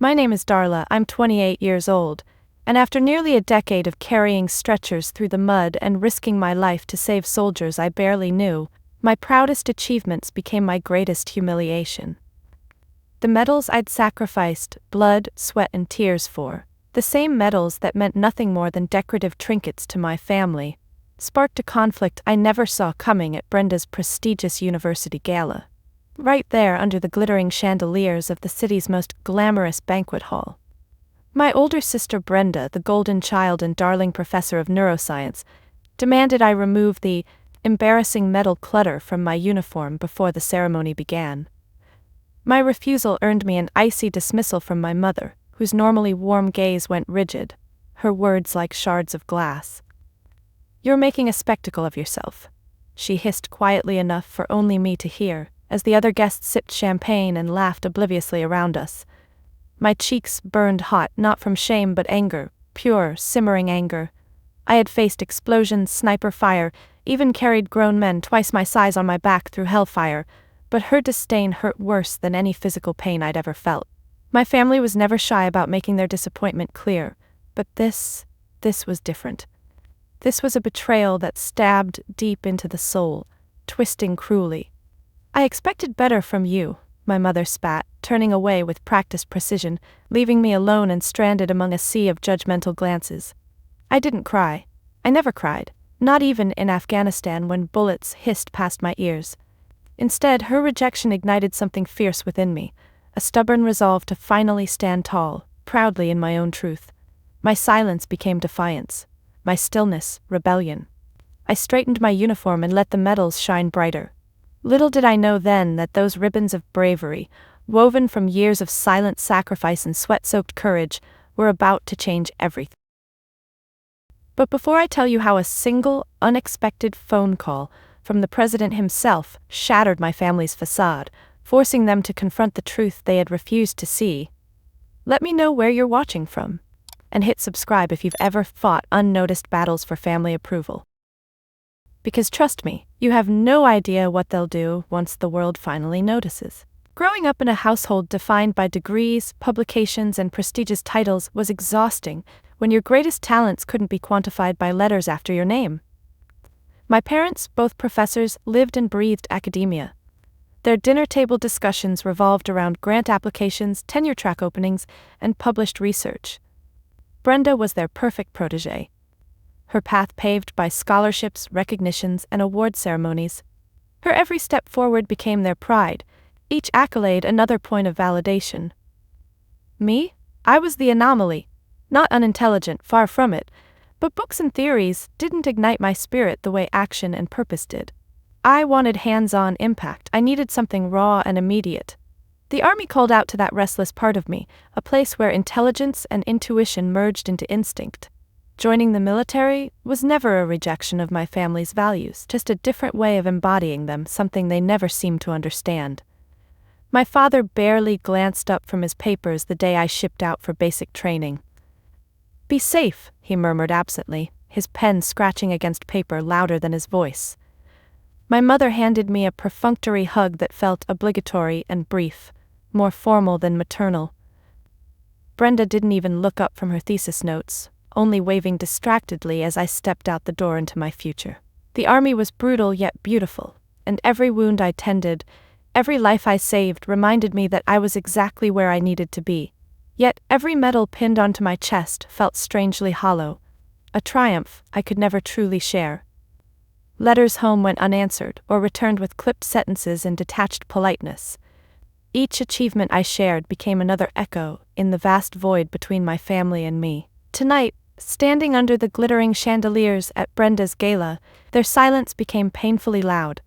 My name is Darla, I'm 28 years old, and after nearly a decade of carrying stretchers through the mud and risking my life to save soldiers I barely knew, my proudest achievements became my greatest humiliation. The medals I'd sacrificed blood, sweat, and tears for, the same medals that meant nothing more than decorative trinkets to my family, sparked a conflict I never saw coming at Brenda's prestigious university gala. Right there under the glittering chandeliers of the city's most glamorous banquet hall. My older sister Brenda, the golden child and darling professor of neuroscience, demanded I remove the embarrassing metal clutter from my uniform before the ceremony began. My refusal earned me an icy dismissal from my mother, whose normally warm gaze went rigid, her words like shards of glass. "You're making a spectacle of yourself," she hissed quietly enough for only me to hear, as the other guests sipped champagne and laughed obliviously around us. My cheeks burned hot, not from shame but anger, pure, simmering anger. I had faced explosions, sniper fire, even carried grown men twice my size on my back through hellfire, but her disdain hurt worse than any physical pain I'd ever felt. My family was never shy about making their disappointment clear, but this was different. This was a betrayal that stabbed deep into the soul, twisting cruelly. "I expected better from you," my mother spat, turning away with practiced precision, leaving me alone and stranded among a sea of judgmental glances. I didn't cry. I never cried, not even in Afghanistan when bullets hissed past my ears. Instead, her rejection ignited something fierce within me, a stubborn resolve to finally stand tall, proudly in my own truth. My silence became defiance, my stillness, rebellion. I straightened my uniform and let the medals shine brighter. Little did I know then that those ribbons of bravery, woven from years of silent sacrifice and sweat-soaked courage, were about to change everything. But before I tell you how a single, unexpected phone call from the president himself shattered my family's facade, forcing them to confront the truth they had refused to see, let me know where you're watching from, and hit subscribe if you've ever fought unnoticed battles for family approval. Because trust me, you have no idea what they'll do once the world finally notices. Growing up in a household defined by degrees, publications, and prestigious titles was exhausting when your greatest talents couldn't be quantified by letters after your name. My parents, both professors, lived and breathed academia. Their dinner table discussions revolved around grant applications, tenure track openings, and published research. Brenda was their perfect protégé. Her path paved by scholarships, recognitions, and award ceremonies. Her every step forward became their pride, each accolade another point of validation. Me? I was the anomaly. Not unintelligent, far from it, but books and theories didn't ignite my spirit the way action and purpose did. I wanted hands-on impact. I needed something raw and immediate. The army called out to that restless part of me, a place where intelligence and intuition merged into instinct. Joining the military was never a rejection of my family's values, just a different way of embodying them, something they never seemed to understand. My father barely glanced up from his papers the day I shipped out for basic training. "Be safe," he murmured absently, his pen scratching against paper louder than his voice. My mother handed me a perfunctory hug that felt obligatory and brief, more formal than maternal. Brenda didn't even look up from her thesis notes, only waving distractedly as I stepped out the door into my future. The army was brutal yet beautiful, and every wound I tended, every life I saved reminded me that I was exactly where I needed to be. Yet every medal pinned onto my chest felt strangely hollow, a triumph I could never truly share. Letters home went unanswered or returned with clipped sentences and detached politeness. Each achievement I shared became another echo in the vast void between my family and me. Tonight, standing under the glittering chandeliers at Brenda's gala, their silence became painfully loud.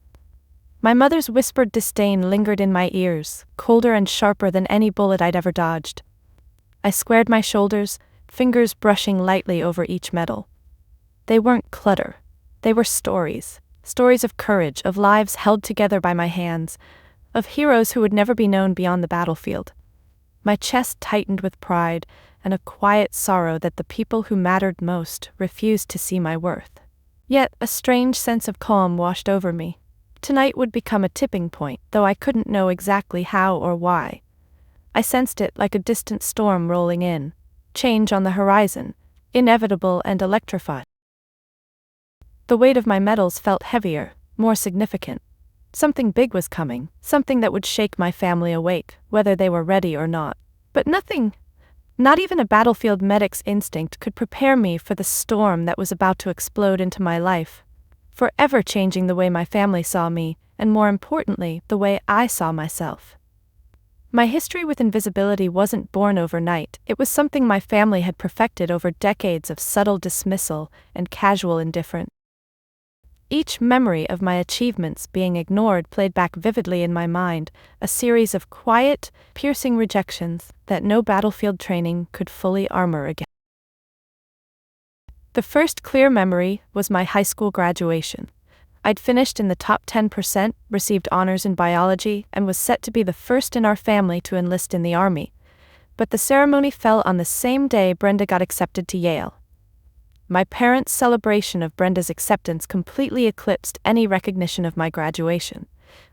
My mother's whispered disdain lingered in my ears, colder and sharper than any bullet I'd ever dodged. I squared my shoulders, fingers brushing lightly over each medal. They weren't clutter. They were stories. Stories of courage, of lives held together by my hands, of heroes who would never be known beyond the battlefield. My chest tightened with pride and a quiet sorrow that the people who mattered most refused to see my worth. Yet a strange sense of calm washed over me. Tonight would become a tipping point, though I couldn't know exactly how or why. I sensed it like a distant storm rolling in. Change on the horizon, inevitable and electrifying. The weight of my medals felt heavier, more significant. Something big was coming, something that would shake my family awake, whether they were ready or not. But nothing, not even a battlefield medic's instinct, could prepare me for the storm that was about to explode into my life, forever changing the way my family saw me, and more importantly, the way I saw myself. My history with invisibility wasn't born overnight. It was something my family had perfected over decades of subtle dismissal and casual indifference. Each memory of my achievements being ignored played back vividly in my mind, a series of quiet, piercing rejections that no battlefield training could fully armor against. The first clear memory was my high school graduation. I'd finished in the top 10%, received honors in biology, and was set to be the first in our family to enlist in the Army. But the ceremony fell on the same day Brenda got accepted to Yale. My parents' celebration of Brenda's acceptance completely eclipsed any recognition of my graduation.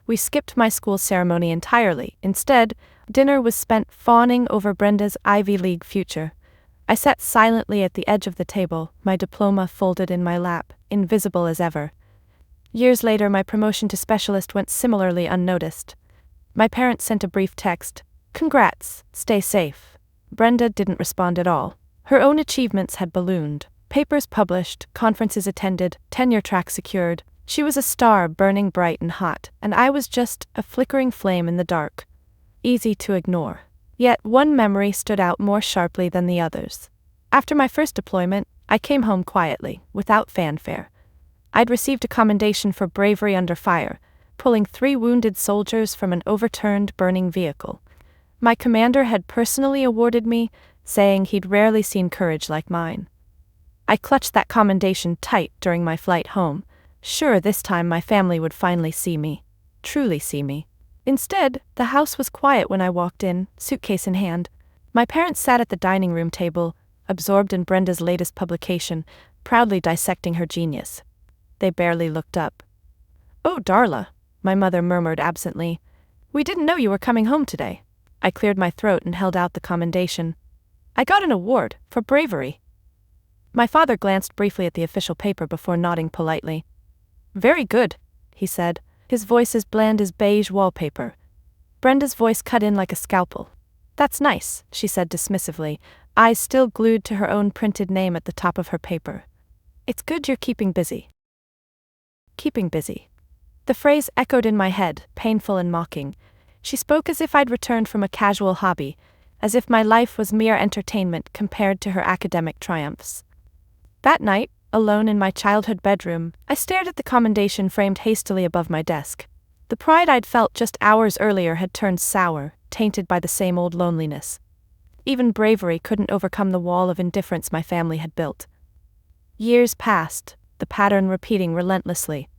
We skipped my school ceremony entirely. Instead, dinner was spent fawning over Brenda's Ivy League future. I sat silently at the edge of the table, my diploma folded in my lap, invisible as ever. Years later, my promotion to specialist went similarly unnoticed. My parents sent a brief text, "Congrats, stay safe." Brenda didn't respond at all. Her own achievements had ballooned. Papers published, conferences attended, tenure track secured. She was a star burning bright and hot, and I was just a flickering flame in the dark. Easy to ignore. Yet one memory stood out more sharply than the others. After my first deployment, I came home quietly, without fanfare. I'd received a commendation for bravery under fire, pulling 3 wounded soldiers from an overturned, burning vehicle. My commander had personally awarded me, saying he'd rarely seen courage like mine. I clutched that commendation tight during my flight home, sure this time my family would finally see me, truly see me. Instead, the house was quiet when I walked in, suitcase in hand. My parents sat at the dining room table, absorbed in Brenda's latest publication, proudly dissecting her genius. They barely looked up. "Oh, Darla," my mother murmured absently. "We didn't know you were coming home today." I cleared my throat and held out the commendation. "I got an award for bravery." My father glanced briefly at the official paper before nodding politely. "Very good," he said, his voice as bland as beige wallpaper. Brenda's voice cut in like a scalpel. "That's nice," she said dismissively, eyes still glued to her own printed name at the top of her paper. "It's good you're keeping busy." Keeping busy. The phrase echoed in my head, painful and mocking. She spoke as if I'd returned from a casual hobby, as if my life was mere entertainment compared to her academic triumphs. That night, alone in my childhood bedroom, I stared at the commendation framed hastily above my desk. The pride I'd felt just hours earlier had turned sour, tainted by the same old loneliness. Even bravery couldn't overcome the wall of indifference my family had built. Years passed, the pattern repeating relentlessly.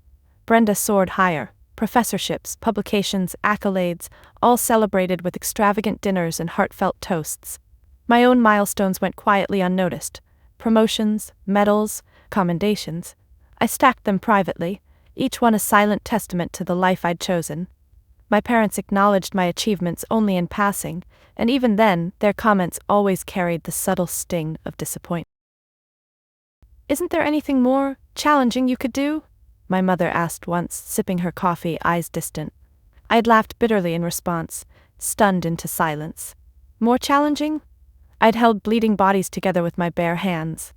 Brenda soared higher, professorships, publications, accolades, all celebrated with extravagant dinners and heartfelt toasts. My own milestones went quietly unnoticed. Promotions, medals, commendations. I stacked them privately, each one a silent testament to the life I'd chosen. My parents acknowledged my achievements only in passing, and even then, their comments always carried the subtle sting of disappointment. "Isn't there anything more challenging you could do?" my mother asked once, sipping her coffee, eyes distant. I had laughed bitterly in response, stunned into silence. More challenging? I'd held bleeding bodies together with my bare hands.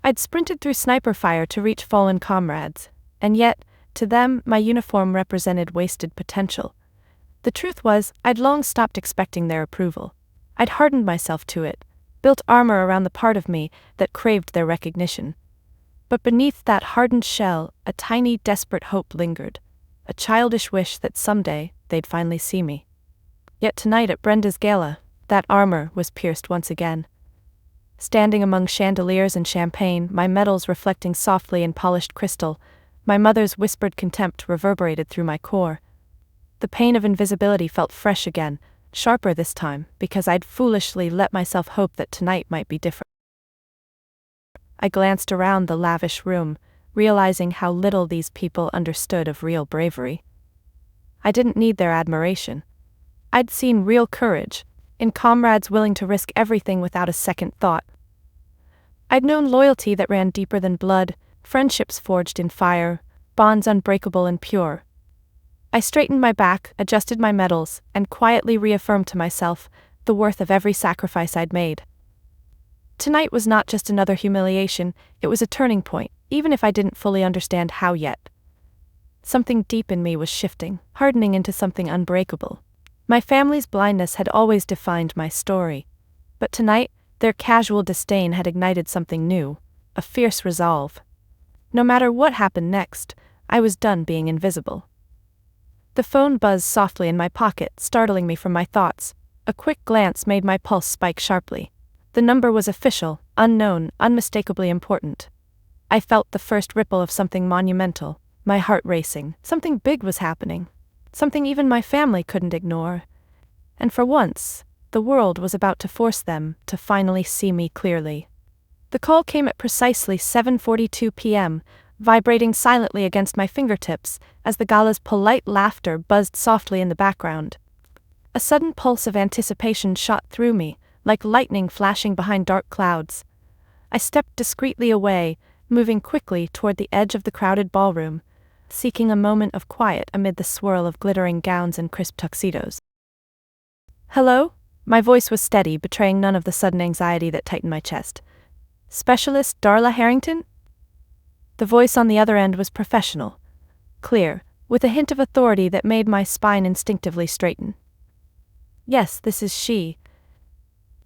I'd sprinted through sniper fire to reach fallen comrades, and yet, to them, my uniform represented wasted potential. The truth was, I'd long stopped expecting their approval. I'd hardened myself to it, built armor around the part of me that craved their recognition. But beneath that hardened shell, a tiny, desperate hope lingered, a childish wish that someday they'd finally see me. Yet tonight at Brenda's gala, that armor was pierced once again. Standing among chandeliers and champagne, my medals reflecting softly in polished crystal, my mother's whispered contempt reverberated through my core. The pain of invisibility felt fresh again, sharper this time, because I'd foolishly let myself hope that tonight might be different. I glanced around the lavish room, realizing how little these people understood of real bravery. I didn't need their admiration. I'd seen real courage, in comrades willing to risk everything without a second thought. I'd known loyalty that ran deeper than blood, friendships forged in fire, bonds unbreakable and pure. I straightened my back, adjusted my medals, and quietly reaffirmed to myself the worth of every sacrifice I'd made. Tonight was not just another humiliation, it was a turning point, even if I didn't fully understand how yet. Something deep in me was shifting, hardening into something unbreakable. My family's blindness had always defined my story. But tonight, their casual disdain had ignited something new, a fierce resolve. No matter what happened next, I was done being invisible. The phone buzzed softly in my pocket, startling me from my thoughts. A quick glance made my pulse spike sharply. The number was official, unknown, unmistakably important. I felt the first ripple of something monumental, my heart racing. Something big was happening. Something even my family couldn't ignore. And for once, the world was about to force them to finally see me clearly. The call came at precisely 7:42 p.m., vibrating silently against my fingertips as the gala's polite laughter buzzed softly in the background. A sudden pulse of anticipation shot through me, like lightning flashing behind dark clouds. I stepped discreetly away, moving quickly toward the edge of the crowded ballroom, seeking a moment of quiet amid the swirl of glittering gowns and crisp tuxedos. "Hello?" My voice was steady, betraying none of the sudden anxiety that tightened my chest. "Specialist Darla Harrington?" The voice on the other end was professional, clear, with a hint of authority that made my spine instinctively straighten. "Yes, this is she.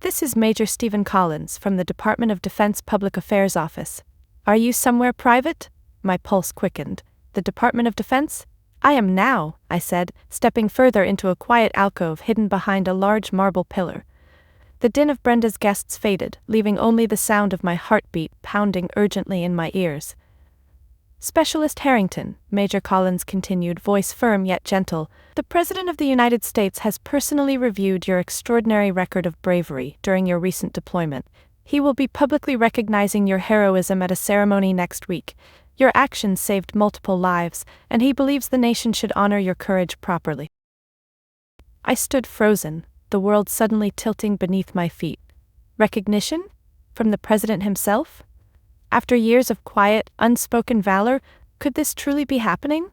This is Major Stephen Collins from the Department of Defense Public Affairs Office. Are you somewhere private?" My pulse quickened. "The Department of Defense? I am now," I said, stepping further into a quiet alcove hidden behind a large marble pillar. The din of Brenda's guests faded, leaving only the sound of my heartbeat pounding urgently in my ears. "Specialist Harrington," Major Collins continued, voice firm yet gentle, "the President of the United States has personally reviewed your extraordinary record of bravery during your recent deployment. He will be publicly recognizing your heroism at a ceremony next week. Your actions saved multiple lives, and he believes the nation should honor your courage properly." I stood frozen, the world suddenly tilting beneath my feet. Recognition? From the President himself? After years of quiet, unspoken valor, could this truly be happening?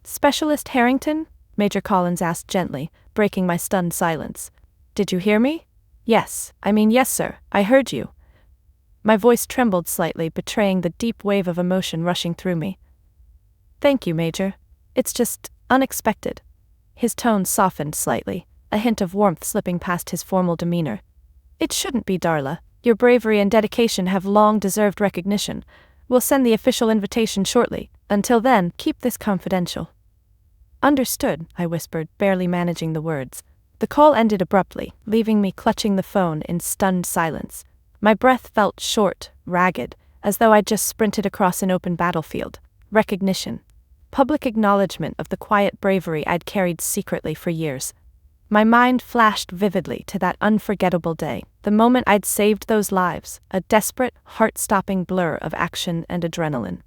"Specialist Harrington?" Major Collins asked gently, breaking my stunned silence. "Did you hear me?" Yes, sir, I heard you." My voice trembled slightly, betraying the deep wave of emotion rushing through me. "Thank you, Major. It's just unexpected." His tone softened slightly, a hint of warmth slipping past his formal demeanor. "It shouldn't be, Darla. Your bravery and dedication have long deserved recognition. We'll send the official invitation shortly. Until then, keep this confidential." "Understood," I whispered, barely managing the words. The call ended abruptly, leaving me clutching the phone in stunned silence. My breath felt short, ragged, as though I'd just sprinted across an open battlefield. Recognition. Public acknowledgement of the quiet bravery I'd carried secretly for years. My mind flashed vividly to that unforgettable day, the moment I'd saved those lives, a desperate, heart-stopping blur of action and adrenaline.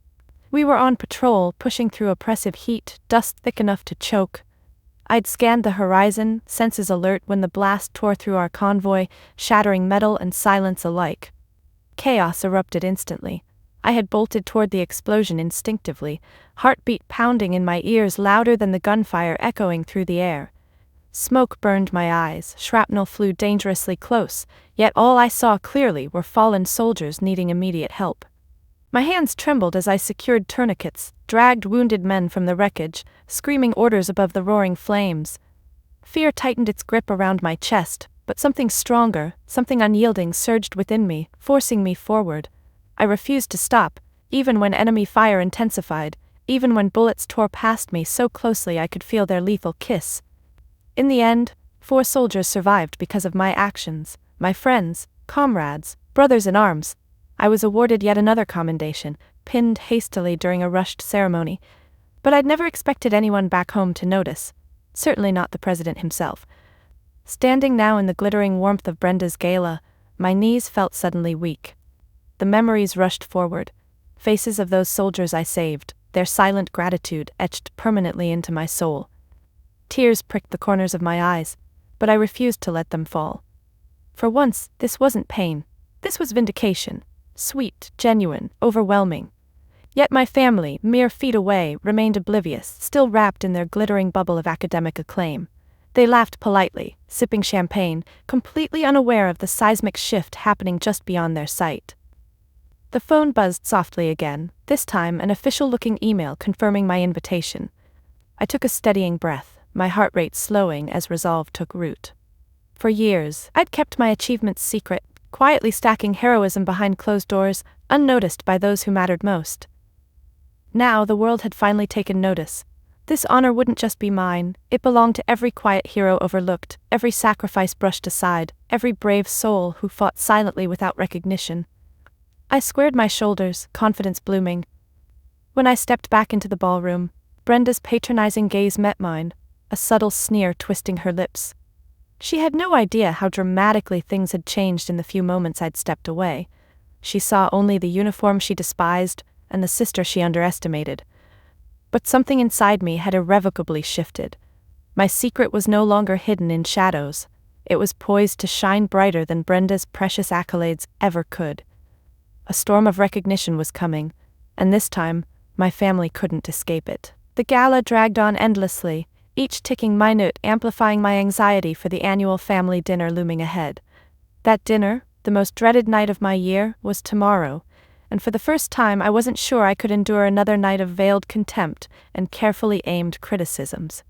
We were on patrol, pushing through oppressive heat, dust thick enough to choke. I'd scanned the horizon, senses alert when the blast tore through our convoy, shattering metal and silence alike. Chaos erupted instantly. I had bolted toward the explosion instinctively, heartbeat pounding in my ears louder than the gunfire echoing through the air. Smoke burned my eyes, shrapnel flew dangerously close, yet all I saw clearly were fallen soldiers needing immediate help. My hands trembled as I secured tourniquets, dragged wounded men from the wreckage, screaming orders above the roaring flames. Fear tightened its grip around my chest, but something stronger, something unyielding surged within me, forcing me forward. I refused to stop, even when enemy fire intensified, even when bullets tore past me so closely I could feel their lethal kiss. In the end, 4 soldiers survived because of my actions, my friends, comrades, brothers in arms. I was awarded yet another commendation, pinned hastily during a rushed ceremony, but I'd never expected anyone back home to notice, certainly not the President himself. Standing now in the glittering warmth of Brenda's gala, my knees felt suddenly weak. The memories rushed forward, faces of those soldiers I saved, their silent gratitude etched permanently into my soul. Tears pricked the corners of my eyes, but I refused to let them fall. For once, this wasn't pain. This was vindication. Sweet, genuine, overwhelming. Yet my family, mere feet away, remained oblivious, still wrapped in their glittering bubble of academic acclaim. They laughed politely, sipping champagne, completely unaware of the seismic shift happening just beyond their sight. The phone buzzed softly again, this time an official-looking email confirming my invitation. I took a steadying breath, my heart rate slowing as resolve took root. For years, I'd kept my achievements secret, quietly stacking heroism behind closed doors, unnoticed by those who mattered most. Now the world had finally taken notice. This honor wouldn't just be mine, it belonged to every quiet hero overlooked, every sacrifice brushed aside, every brave soul who fought silently without recognition. I squared my shoulders, confidence blooming. When I stepped back into the ballroom, Brenda's patronizing gaze met mine, a subtle sneer twisting her lips. She had no idea how dramatically things had changed in the few moments I'd stepped away. She saw only the uniform she despised and the sister she underestimated. But something inside me had irrevocably shifted. My secret was no longer hidden in shadows. It was poised to shine brighter than Brenda's precious accolades ever could. A storm of recognition was coming, and this time, my family couldn't escape it. The gala dragged on endlessly, each ticking minute amplifying my anxiety for the annual family dinner looming ahead. That dinner, the most dreaded night of my year, was tomorrow, and for the first time I wasn't sure I could endure another night of veiled contempt and carefully aimed criticisms.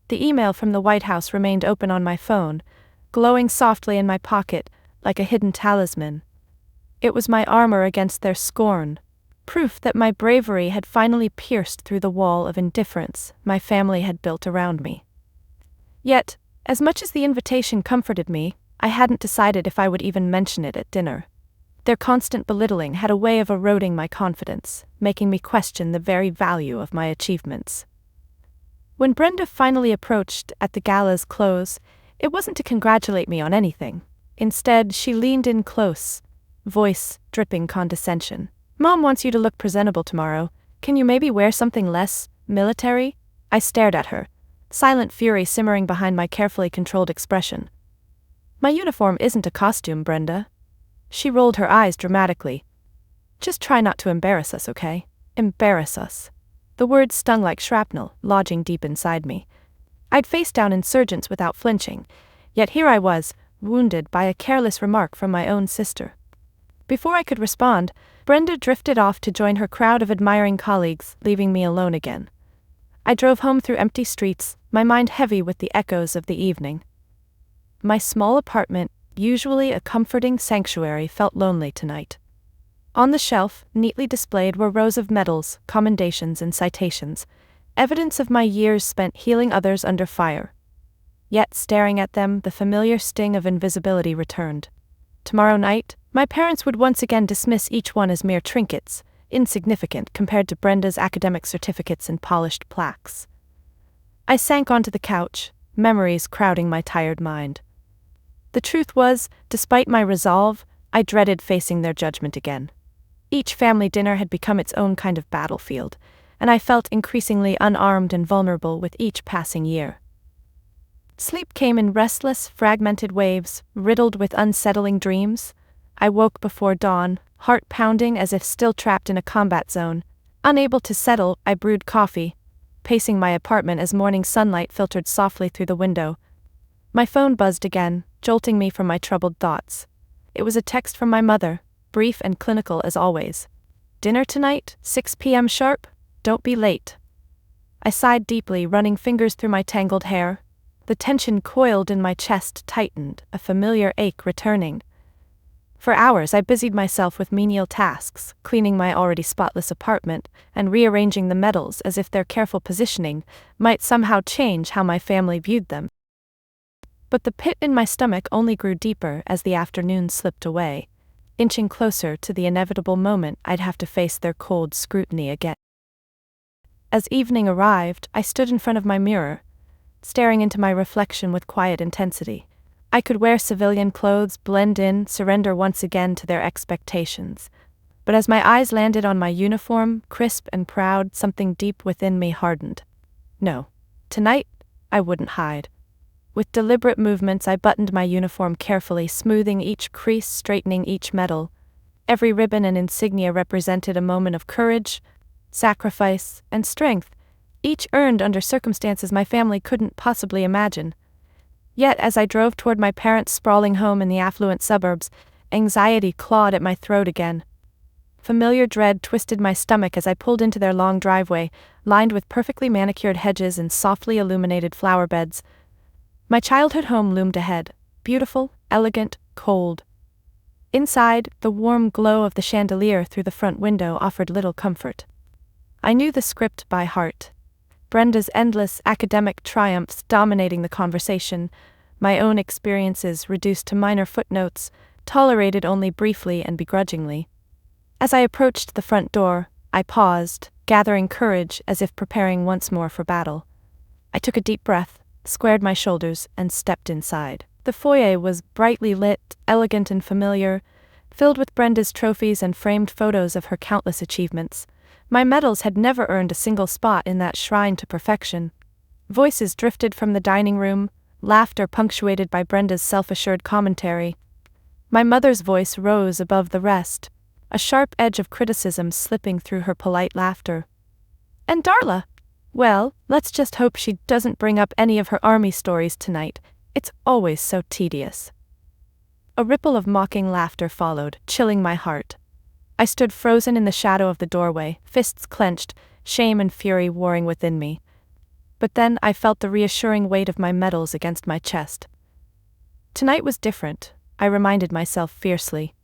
The email from the White House remained open on my phone, glowing softly in my pocket like a hidden talisman. It was my armor against their scorn, proof that my bravery had finally pierced through the wall of indifference my family had built around me. Yet, as much as the invitation comforted me, I hadn't decided if I would even mention it at dinner. Their constant belittling had a way of eroding my confidence, making me question the very value of my achievements. When Brenda finally approached at the gala's close, it wasn't to congratulate me on anything. Instead, she leaned in close, voice dripping condescension. "Mom wants you to look presentable tomorrow. Can you maybe wear something less military?" I stared at her, silent fury simmering behind my carefully controlled expression. "My uniform isn't a costume, Brenda." She rolled her eyes dramatically. "Just try not to embarrass us, okay? Embarrass us." The words stung like shrapnel, lodging deep inside me. I'd faced down insurgents without flinching, yet here I was, wounded by a careless remark from my own sister. Before I could respond, Brenda drifted off to join her crowd of admiring colleagues, leaving me alone again. I drove home through empty streets, my mind heavy with the echoes of the evening. My small apartment, usually a comforting sanctuary, felt lonely tonight. On the shelf, neatly displayed, were rows of medals, commendations, and citations, evidence of my years spent healing others under fire. Yet, staring at them, the familiar sting of invisibility returned. Tomorrow night, my parents would once again dismiss each one as mere trinkets, insignificant compared to Brenda's academic certificates and polished plaques. I sank onto the couch, memories crowding my tired mind. The truth was, despite my resolve, I dreaded facing their judgment again. Each family dinner had become its own kind of battlefield, and I felt increasingly unarmed and vulnerable with each passing year. Sleep came in restless, fragmented waves, riddled with unsettling dreams. I woke before dawn, heart pounding as if still trapped in a combat zone. Unable to settle, I brewed coffee, pacing my apartment as morning sunlight filtered softly through the window. My phone buzzed again, jolting me from my troubled thoughts. It was a text from my mother, brief and clinical as always. "Dinner tonight, 6 p.m. sharp? Don't be late." I sighed deeply, running fingers through my tangled hair. The tension coiled in my chest tightened, a familiar ache returning. For hours I busied myself with menial tasks, cleaning my already spotless apartment and rearranging the medals as if their careful positioning might somehow change how my family viewed them. But the pit in my stomach only grew deeper as the afternoon slipped away, inching closer to the inevitable moment I'd have to face their cold scrutiny again. As evening arrived, I stood in front of my mirror, staring into my reflection with quiet intensity. I could wear civilian clothes, blend in, surrender once again to their expectations. But as my eyes landed on my uniform, crisp and proud, something deep within me hardened. No. Tonight, I wouldn't hide. With deliberate movements I buttoned my uniform carefully, smoothing each crease, straightening each medal. Every ribbon and insignia represented a moment of courage, sacrifice, and strength, each earned under circumstances my family couldn't possibly imagine. Yet as I drove toward my parents' sprawling home in the affluent suburbs, anxiety clawed at my throat again. Familiar dread twisted my stomach as I pulled into their long driveway, lined with perfectly manicured hedges and softly illuminated flower beds. My childhood home loomed ahead, beautiful, elegant, cold. Inside, the warm glow of the chandelier through the front window offered little comfort. I knew the script by heart. Brenda's endless academic triumphs dominating the conversation, my own experiences reduced to minor footnotes, tolerated only briefly and begrudgingly. As I approached the front door, I paused, gathering courage as if preparing once more for battle. I took a deep breath, squared my shoulders, and stepped inside. The foyer was brightly lit, elegant and familiar, filled with Brenda's trophies and framed photos of her countless achievements. My medals had never earned a single spot in that shrine to perfection. Voices drifted from the dining room, laughter punctuated by Brenda's self-assured commentary. My mother's voice rose above the rest, a sharp edge of criticism slipping through her polite laughter. And Darla? Well, let's just hope she doesn't bring up any of her army stories tonight. It's always so tedious. A ripple of mocking laughter followed, chilling my heart. I stood frozen in the shadow of the doorway, fists clenched, shame and fury warring within me. But then I felt the reassuring weight of my medals against my chest. Tonight was different, I reminded myself fiercely.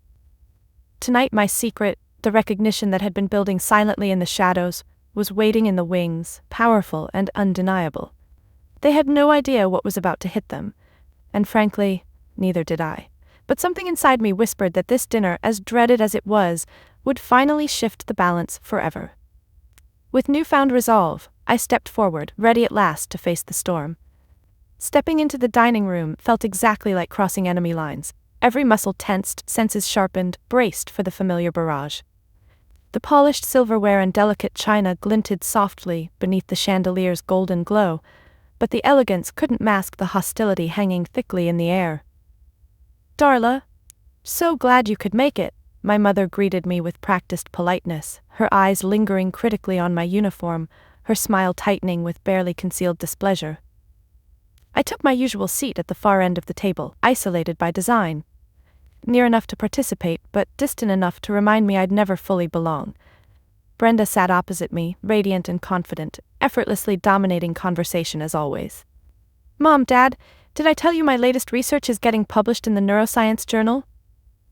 Tonight my secret, the recognition that had been building silently in the shadows, was waiting in the wings, powerful and undeniable. They had no idea what was about to hit them, and frankly, neither did I. But something inside me whispered that this dinner, as dreaded as it was, would finally shift the balance forever. With newfound resolve, I stepped forward, ready at last to face the storm. Stepping into the dining room felt exactly like crossing enemy lines. Every muscle tensed, senses sharpened, braced for the familiar barrage. The polished silverware and delicate china glinted softly beneath the chandelier's golden glow, but the elegance couldn't mask the hostility hanging thickly in the air. Darla, so glad you could make it, my mother greeted me with practiced politeness, her eyes lingering critically on my uniform, her smile tightening with barely concealed displeasure. I took my usual seat at the far end of the table, isolated by design. Near enough to participate, but distant enough to remind me I'd never fully belong. Brenda sat opposite me, radiant and confident, effortlessly dominating conversation as always. Mom, Dad, did I tell you my latest research is getting published in the Neuroscience Journal?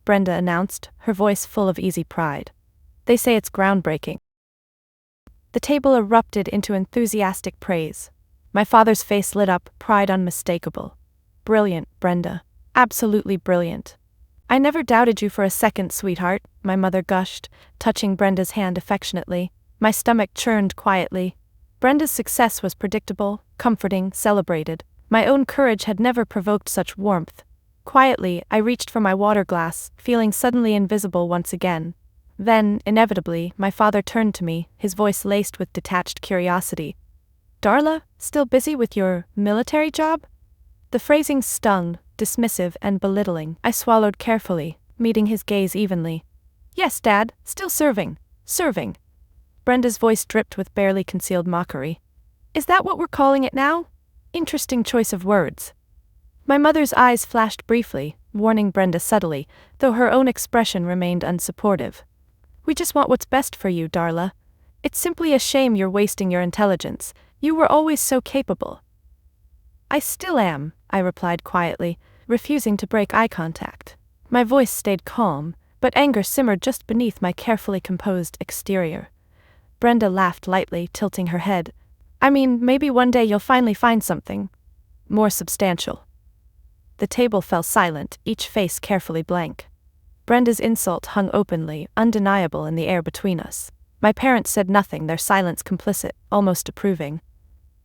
Brenda announced, her voice full of easy pride. They say it's groundbreaking. The table erupted into enthusiastic praise. My father's face lit up, pride unmistakable. Brilliant, Brenda. Absolutely brilliant. I never doubted you for a second, sweetheart, my mother gushed, touching Brenda's hand affectionately. My stomach churned quietly. Brenda's success was predictable, comforting, celebrated. My own courage had never provoked such warmth. Quietly, I reached for my water glass, feeling suddenly invisible once again. Then, inevitably, my father turned to me, his voice laced with detached curiosity. Darla, still busy with your military job? The phrasing stung, dismissive and belittling. I swallowed carefully, meeting his gaze evenly. Yes, Dad, still serving. Serving. Brenda's voice dripped with barely concealed mockery. Is that what we're calling it now? Interesting choice of words. My mother's eyes flashed briefly, warning Brenda subtly, though her own expression remained unsupportive. We just want what's best for you, Darla. It's simply a shame you're wasting your intelligence. You were always so capable. I still am, I replied quietly, refusing to break eye contact. My voice stayed calm, but anger simmered just beneath my carefully composed exterior. Brenda laughed lightly, tilting her head. I mean, maybe one day you'll finally find something more substantial. The table fell silent, each face carefully blank. Brenda's insult hung openly, undeniable in the air between us. My parents said nothing, their silence complicit, almost approving.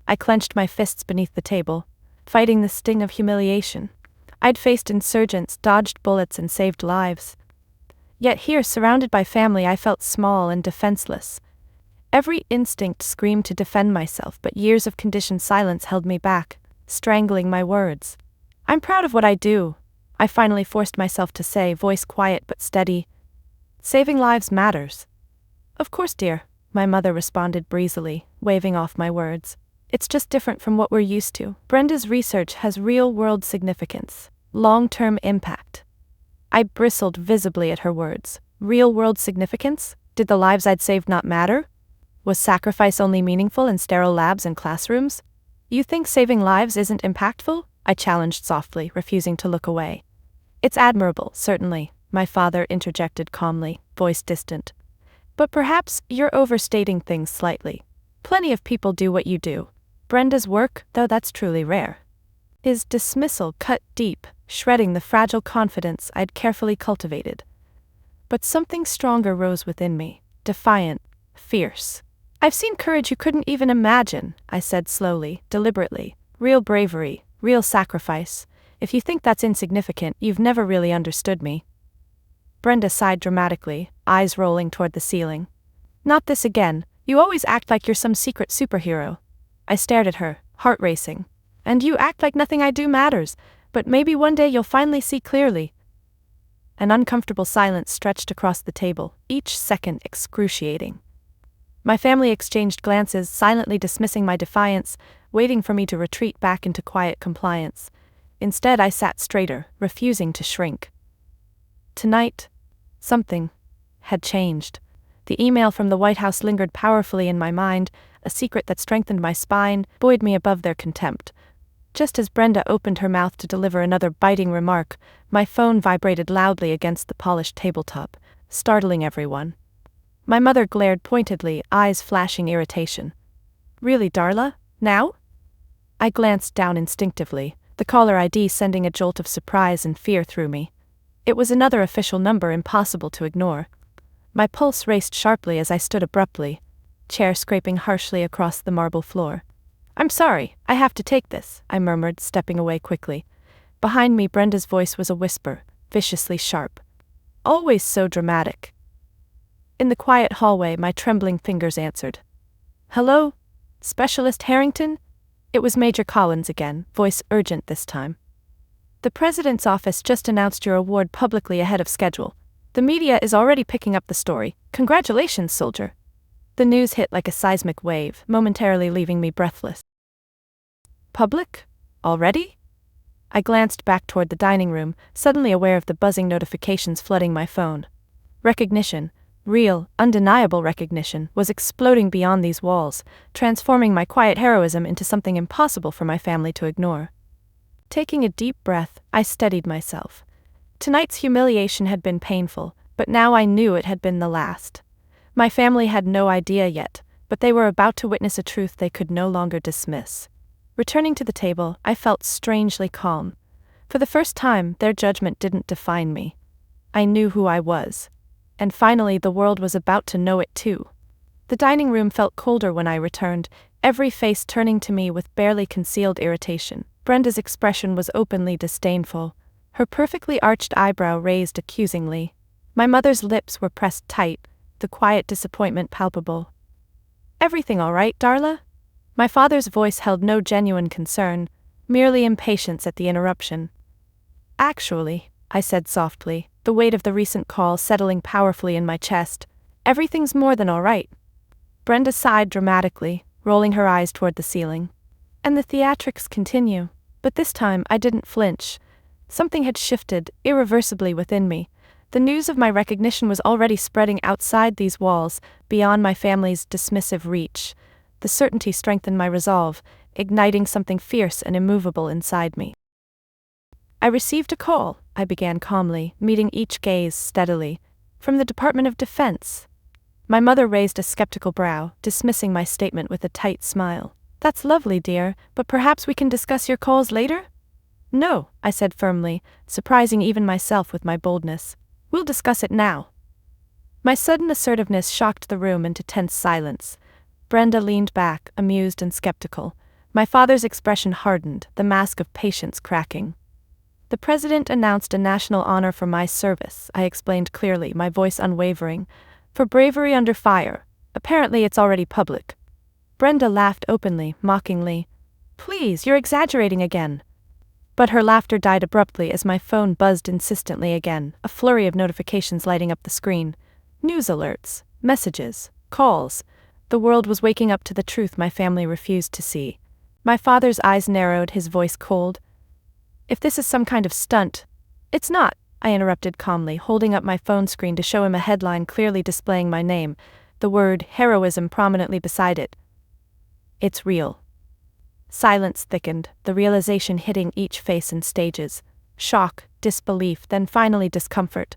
I clenched my fists beneath the table, fighting the sting of humiliation. I'd faced insurgents, dodged bullets, and saved lives. Yet here, surrounded by family, I felt small and defenseless. Every instinct screamed to defend myself, but years of conditioned silence held me back. strangling my words. I'm proud of what I do, I finally forced myself to say, voice quiet but steady. Saving lives matters. Of course, dear, my mother responded breezily, waving off my words. It's just different from what we're used to. Brenda's research has real-world significance, long-term impact. I bristled visibly at her words. Real-world significance? Did the lives I'd saved not matter? Was sacrifice only meaningful in sterile labs and classrooms? You think saving lives isn't impactful? I challenged softly, refusing to look away. It's admirable, certainly, my father interjected calmly, voice distant. But perhaps you're overstating things slightly. Plenty of people do what you do. Brenda's work, though, that's truly rare. His dismissal cut deep, shredding the fragile confidence I'd carefully cultivated. But something stronger rose within me, defiant, fierce. I've seen courage you couldn't even imagine, I said slowly, deliberately. Real bravery, real sacrifice. If you think that's insignificant, you've never really understood me. Brenda sighed dramatically, eyes rolling toward the ceiling. Not this again. You always act like you're some secret superhero. I stared at her, heart racing. And you act like nothing I do matters, but maybe one day you'll finally see clearly. An uncomfortable silence stretched across the table, each second excruciating. My family exchanged glances, silently dismissing my defiance, waiting for me to retreat back into quiet compliance. Instead, I sat straighter, refusing to shrink. Tonight, something had changed. The email from the White House lingered powerfully in my mind, a secret that strengthened my spine, buoyed me above their contempt. Just as Brenda opened her mouth to deliver another biting remark, my phone vibrated loudly against the polished tabletop, startling everyone. My mother glared pointedly, eyes flashing irritation. Really, Darla? Now? I glanced down instinctively, the caller ID sending a jolt of surprise and fear through me. It was another official number impossible to ignore. My pulse raced sharply as I stood abruptly, chair scraping harshly across the marble floor. I'm sorry, I have to take this, I murmured, stepping away quickly. Behind me, Brenda's voice was a whisper, viciously sharp. Always so dramatic. In the quiet hallway, my trembling fingers answered. Hello? Specialist Harrington? It was Major Collins again, voice urgent this time. The President's office just announced your award publicly ahead of schedule. The media is already picking up the story. Congratulations, soldier. The news hit like a seismic wave, momentarily leaving me breathless. Public? Already? I glanced back toward the dining room, suddenly aware of the buzzing notifications flooding my phone. Recognition, real, undeniable recognition, was exploding beyond these walls, transforming my quiet heroism into something impossible for my family to ignore. Taking a deep breath, I steadied myself. Tonight's humiliation had been painful, but now I knew it had been the last. My family had no idea yet, but they were about to witness a truth they could no longer dismiss. Returning to the table, I felt strangely calm. For the first time, their judgment didn't define me. I knew who I was. And finally, the world was about to know it too. The dining room felt colder when I returned, every face turning to me with barely concealed irritation. Brenda's expression was openly disdainful, her perfectly arched eyebrow raised accusingly. My mother's lips were pressed tight, the quiet disappointment palpable. Everything all right, Darla? My father's voice held no genuine concern, merely impatience at the interruption. Actually, I said softly, the weight of the recent call settling powerfully in my chest, everything's more than all right. Brenda sighed dramatically, rolling her eyes toward the ceiling. And the theatrics continue. But this time I didn't flinch. Something had shifted, irreversibly within me. The news of my recognition was already spreading outside these walls, beyond my family's dismissive reach. The certainty strengthened my resolve, igniting something fierce and immovable inside me. I received a call, I began calmly, meeting each gaze steadily. From the Department of Defense. My mother raised a skeptical brow, dismissing my statement with a tight smile. That's lovely, dear, but perhaps we can discuss your calls later? No, I said firmly, surprising even myself with my boldness. We'll discuss it now. My sudden assertiveness shocked the room into tense silence. Brenda leaned back, amused and skeptical. My father's expression hardened, the mask of patience cracking. The President announced a national honor for my service, I explained clearly, my voice unwavering. For bravery under fire. Apparently it's already public. Brenda laughed openly, mockingly. Please, you're exaggerating again. But her laughter died abruptly as my phone buzzed insistently again, a flurry of notifications lighting up the screen. News alerts, messages, calls. The world was waking up to the truth my family refused to see. My father's eyes narrowed, his voice cold. If this is some kind of stunt— It's not, I interrupted calmly, holding up my phone screen to show him a headline clearly displaying my name, the word heroism prominently beside it. It's real. Silence thickened, the realization hitting each face in stages. Shock, disbelief, then finally discomfort.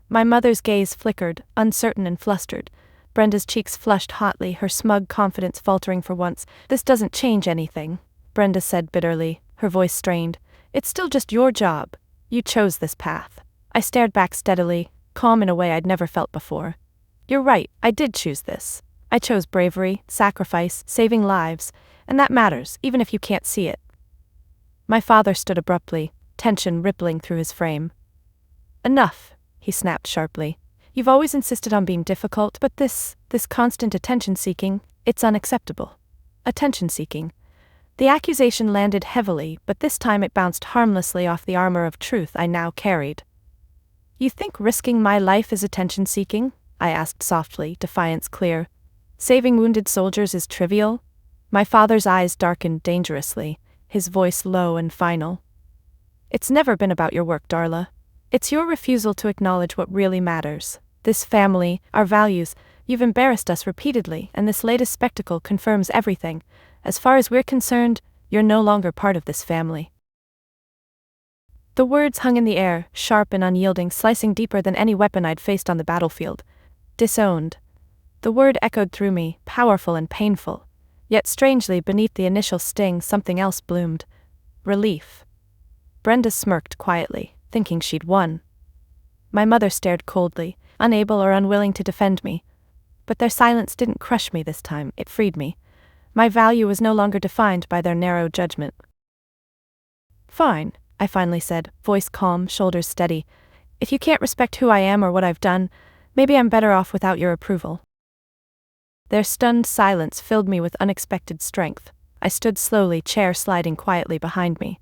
My mother's gaze flickered, uncertain and flustered. Brenda's cheeks flushed hotly, her smug confidence faltering for once. This doesn't change anything, Brenda said bitterly, her voice strained. It's still just your job. You chose this path. I stared back steadily, calm in a way I'd never felt before. You're right, I did choose this. I chose bravery, sacrifice, saving lives, and that matters, even if you can't see it. My father stood abruptly, tension rippling through his frame. Enough, he snapped sharply. You've always insisted on being difficult, but this constant attention-seeking, it's unacceptable. Attention-seeking. The accusation landed heavily, but this time it bounced harmlessly off the armor of truth I now carried. You think risking my life is attention-seeking? I asked softly, defiance clear. Saving wounded soldiers is trivial? My father's eyes darkened dangerously, his voice low and final. It's never been about your work, Darla. It's your refusal to acknowledge what really matters. This family, our values, you've embarrassed us repeatedly, and this latest spectacle confirms everything. As far as we're concerned, you're no longer part of this family. The words hung in the air, sharp and unyielding, slicing deeper than any weapon I'd faced on the battlefield. Disowned. The word echoed through me, powerful and painful. Yet strangely, beneath the initial sting, something else bloomed. Relief. Brenda smirked quietly, thinking she'd won. My mother stared coldly, unable or unwilling to defend me. But their silence didn't crush me this time, it freed me. My value was no longer defined by their narrow judgment. Fine, I finally said, voice calm, shoulders steady. If you can't respect who I am or what I've done, maybe I'm better off without your approval. Their stunned silence filled me with unexpected strength. I stood slowly, chair sliding quietly behind me.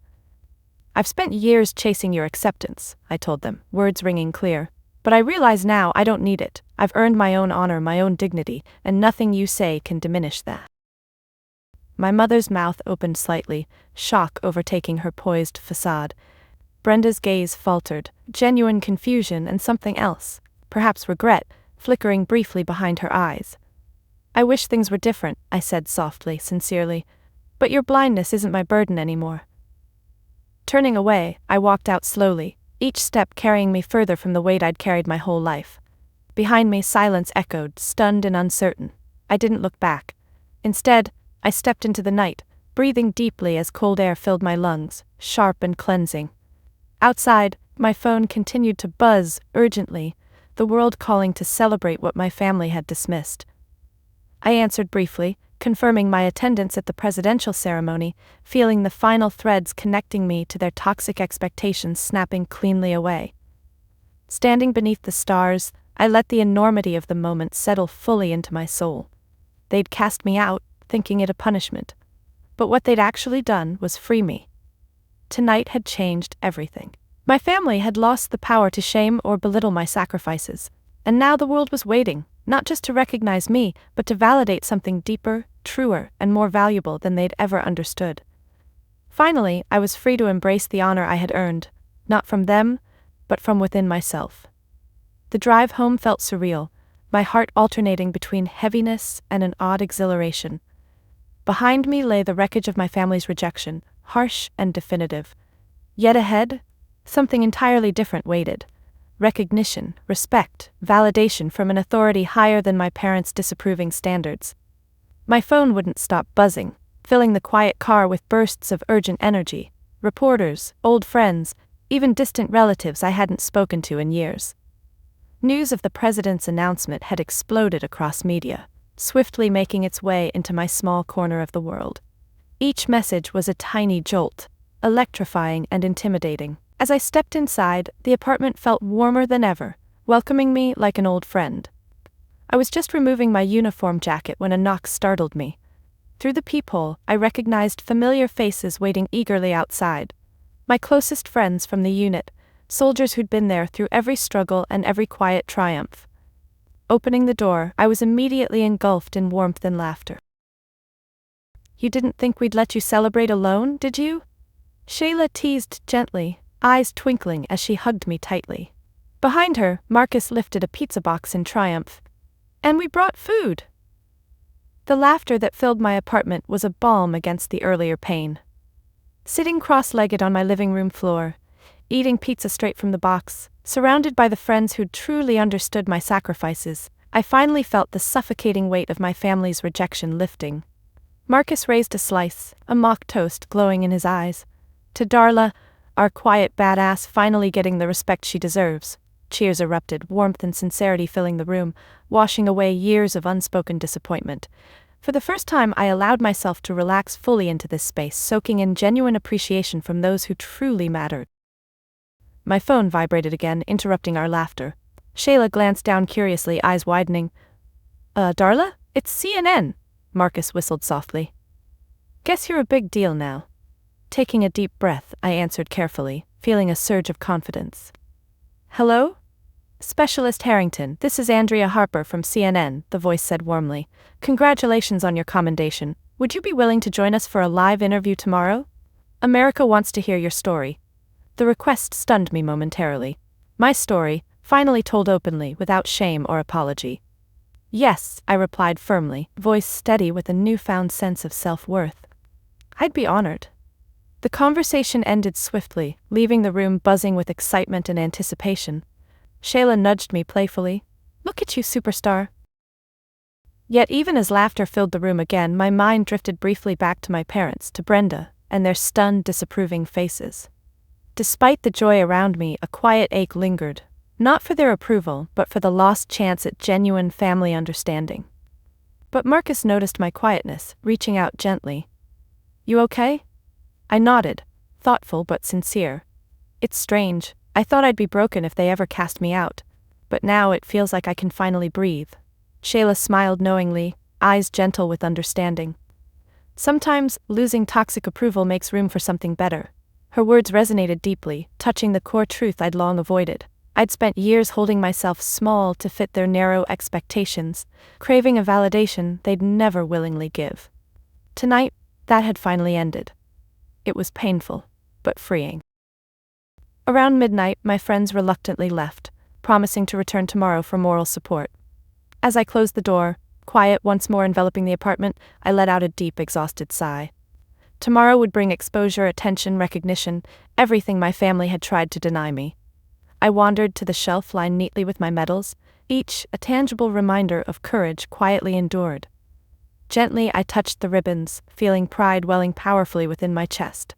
I've spent years chasing your acceptance, I told them, words ringing clear. But I realize now I don't need it. I've earned my own honor, my own dignity, and nothing you say can diminish that. My mother's mouth opened slightly, shock overtaking her poised facade. Brenda's gaze faltered, genuine confusion and something else, perhaps regret, flickering briefly behind her eyes. I wish things were different, I said softly, sincerely, but your blindness isn't my burden anymore. Turning away, I walked out slowly, each step carrying me further from the weight I'd carried my whole life. Behind me, silence echoed, stunned and uncertain. I didn't look back. Instead, I stepped into the night, breathing deeply as cold air filled my lungs, sharp and cleansing. Outside, my phone continued to buzz urgently, the world calling to celebrate what my family had dismissed. I answered briefly, confirming my attendance at the presidential ceremony, feeling the final threads connecting me to their toxic expectations snapping cleanly away. Standing beneath the stars, I let the enormity of the moment settle fully into my soul. They'd cast me out, thinking it a punishment. But what they'd actually done was free me. Tonight had changed everything. My family had lost the power to shame or belittle my sacrifices, and now the world was waiting, not just to recognize me, but to validate something deeper, truer, and more valuable than they'd ever understood. Finally, I was free to embrace the honor I had earned, not from them, but from within myself. The drive home felt surreal, my heart alternating between heaviness and an odd exhilaration. Behind me lay the wreckage of my family's rejection, harsh and definitive. Yet ahead, something entirely different waited. Recognition, respect, validation from an authority higher than my parents' disapproving standards. My phone wouldn't stop buzzing, filling the quiet car with bursts of urgent energy. Reporters, old friends, even distant relatives I hadn't spoken to in years. News of the president's announcement had exploded across media, swiftly making its way into my small corner of the world. Each message was a tiny jolt, electrifying and intimidating. As I stepped inside, the apartment felt warmer than ever, welcoming me like an old friend. I was just removing my uniform jacket when a knock startled me. Through the peephole, I recognized familiar faces waiting eagerly outside. My closest friends from the unit, soldiers who'd been there through every struggle and every quiet triumph. Opening the door, I was immediately engulfed in warmth and laughter. "You didn't think we'd let you celebrate alone, did you?" Shayla teased gently, eyes twinkling as she hugged me tightly. Behind her, Marcus lifted a pizza box in triumph. "And we brought food!" The laughter that filled my apartment was a balm against the earlier pain. Sitting cross-legged on my living room floor, eating pizza straight from the box, surrounded by the friends who'd truly understood my sacrifices, I finally felt the suffocating weight of my family's rejection lifting. Marcus raised a slice, a mock toast glowing in his eyes. To Darla, our quiet badass finally getting the respect she deserves. Cheers erupted, warmth and sincerity filling the room, washing away years of unspoken disappointment. For the first time, I allowed myself to relax fully into this space, soaking in genuine appreciation from those who truly mattered. My phone vibrated again, interrupting our laughter. Shayla glanced down curiously, eyes widening. Darla? It's CNN," Marcus whistled softly. "Guess you're a big deal now." Taking a deep breath, I answered carefully, feeling a surge of confidence. "Hello? Specialist Harrington, this is Andrea Harper from CNN," the voice said warmly. "Congratulations on your commendation. Would you be willing to join us for a live interview tomorrow? America wants to hear your story." The request stunned me momentarily. My story, finally told openly, without shame or apology. "Yes," I replied firmly, voice steady with a newfound sense of self-worth. "I'd be honored." The conversation ended swiftly, leaving the room buzzing with excitement and anticipation. Shayla nudged me playfully. "Look at you, superstar." Yet even as laughter filled the room again, my mind drifted briefly back to my parents, to Brenda, and their stunned, disapproving faces. Despite the joy around me, a quiet ache lingered, not for their approval, but for the lost chance at genuine family understanding. But Marcus noticed my quietness, reaching out gently. "You okay?" I nodded, thoughtful but sincere. "It's strange. I thought I'd be broken if they ever cast me out. But now it feels like I can finally breathe." Shayla smiled knowingly, eyes gentle with understanding. "Sometimes, losing toxic approval makes room for something better." Her words resonated deeply, touching the core truth I'd long avoided. I'd spent years holding myself small to fit their narrow expectations, craving a validation they'd never willingly give. Tonight, that had finally ended. It was painful, but freeing. Around midnight, my friends reluctantly left, promising to return tomorrow for moral support. As I closed the door, quiet once more enveloping the apartment, I let out a deep, exhausted sigh. Tomorrow would bring exposure, attention, recognition, everything my family had tried to deny me. I wandered to the shelf lined neatly with my medals, each a tangible reminder of courage quietly endured. Gently I touched the ribbons, feeling pride welling powerfully within my chest.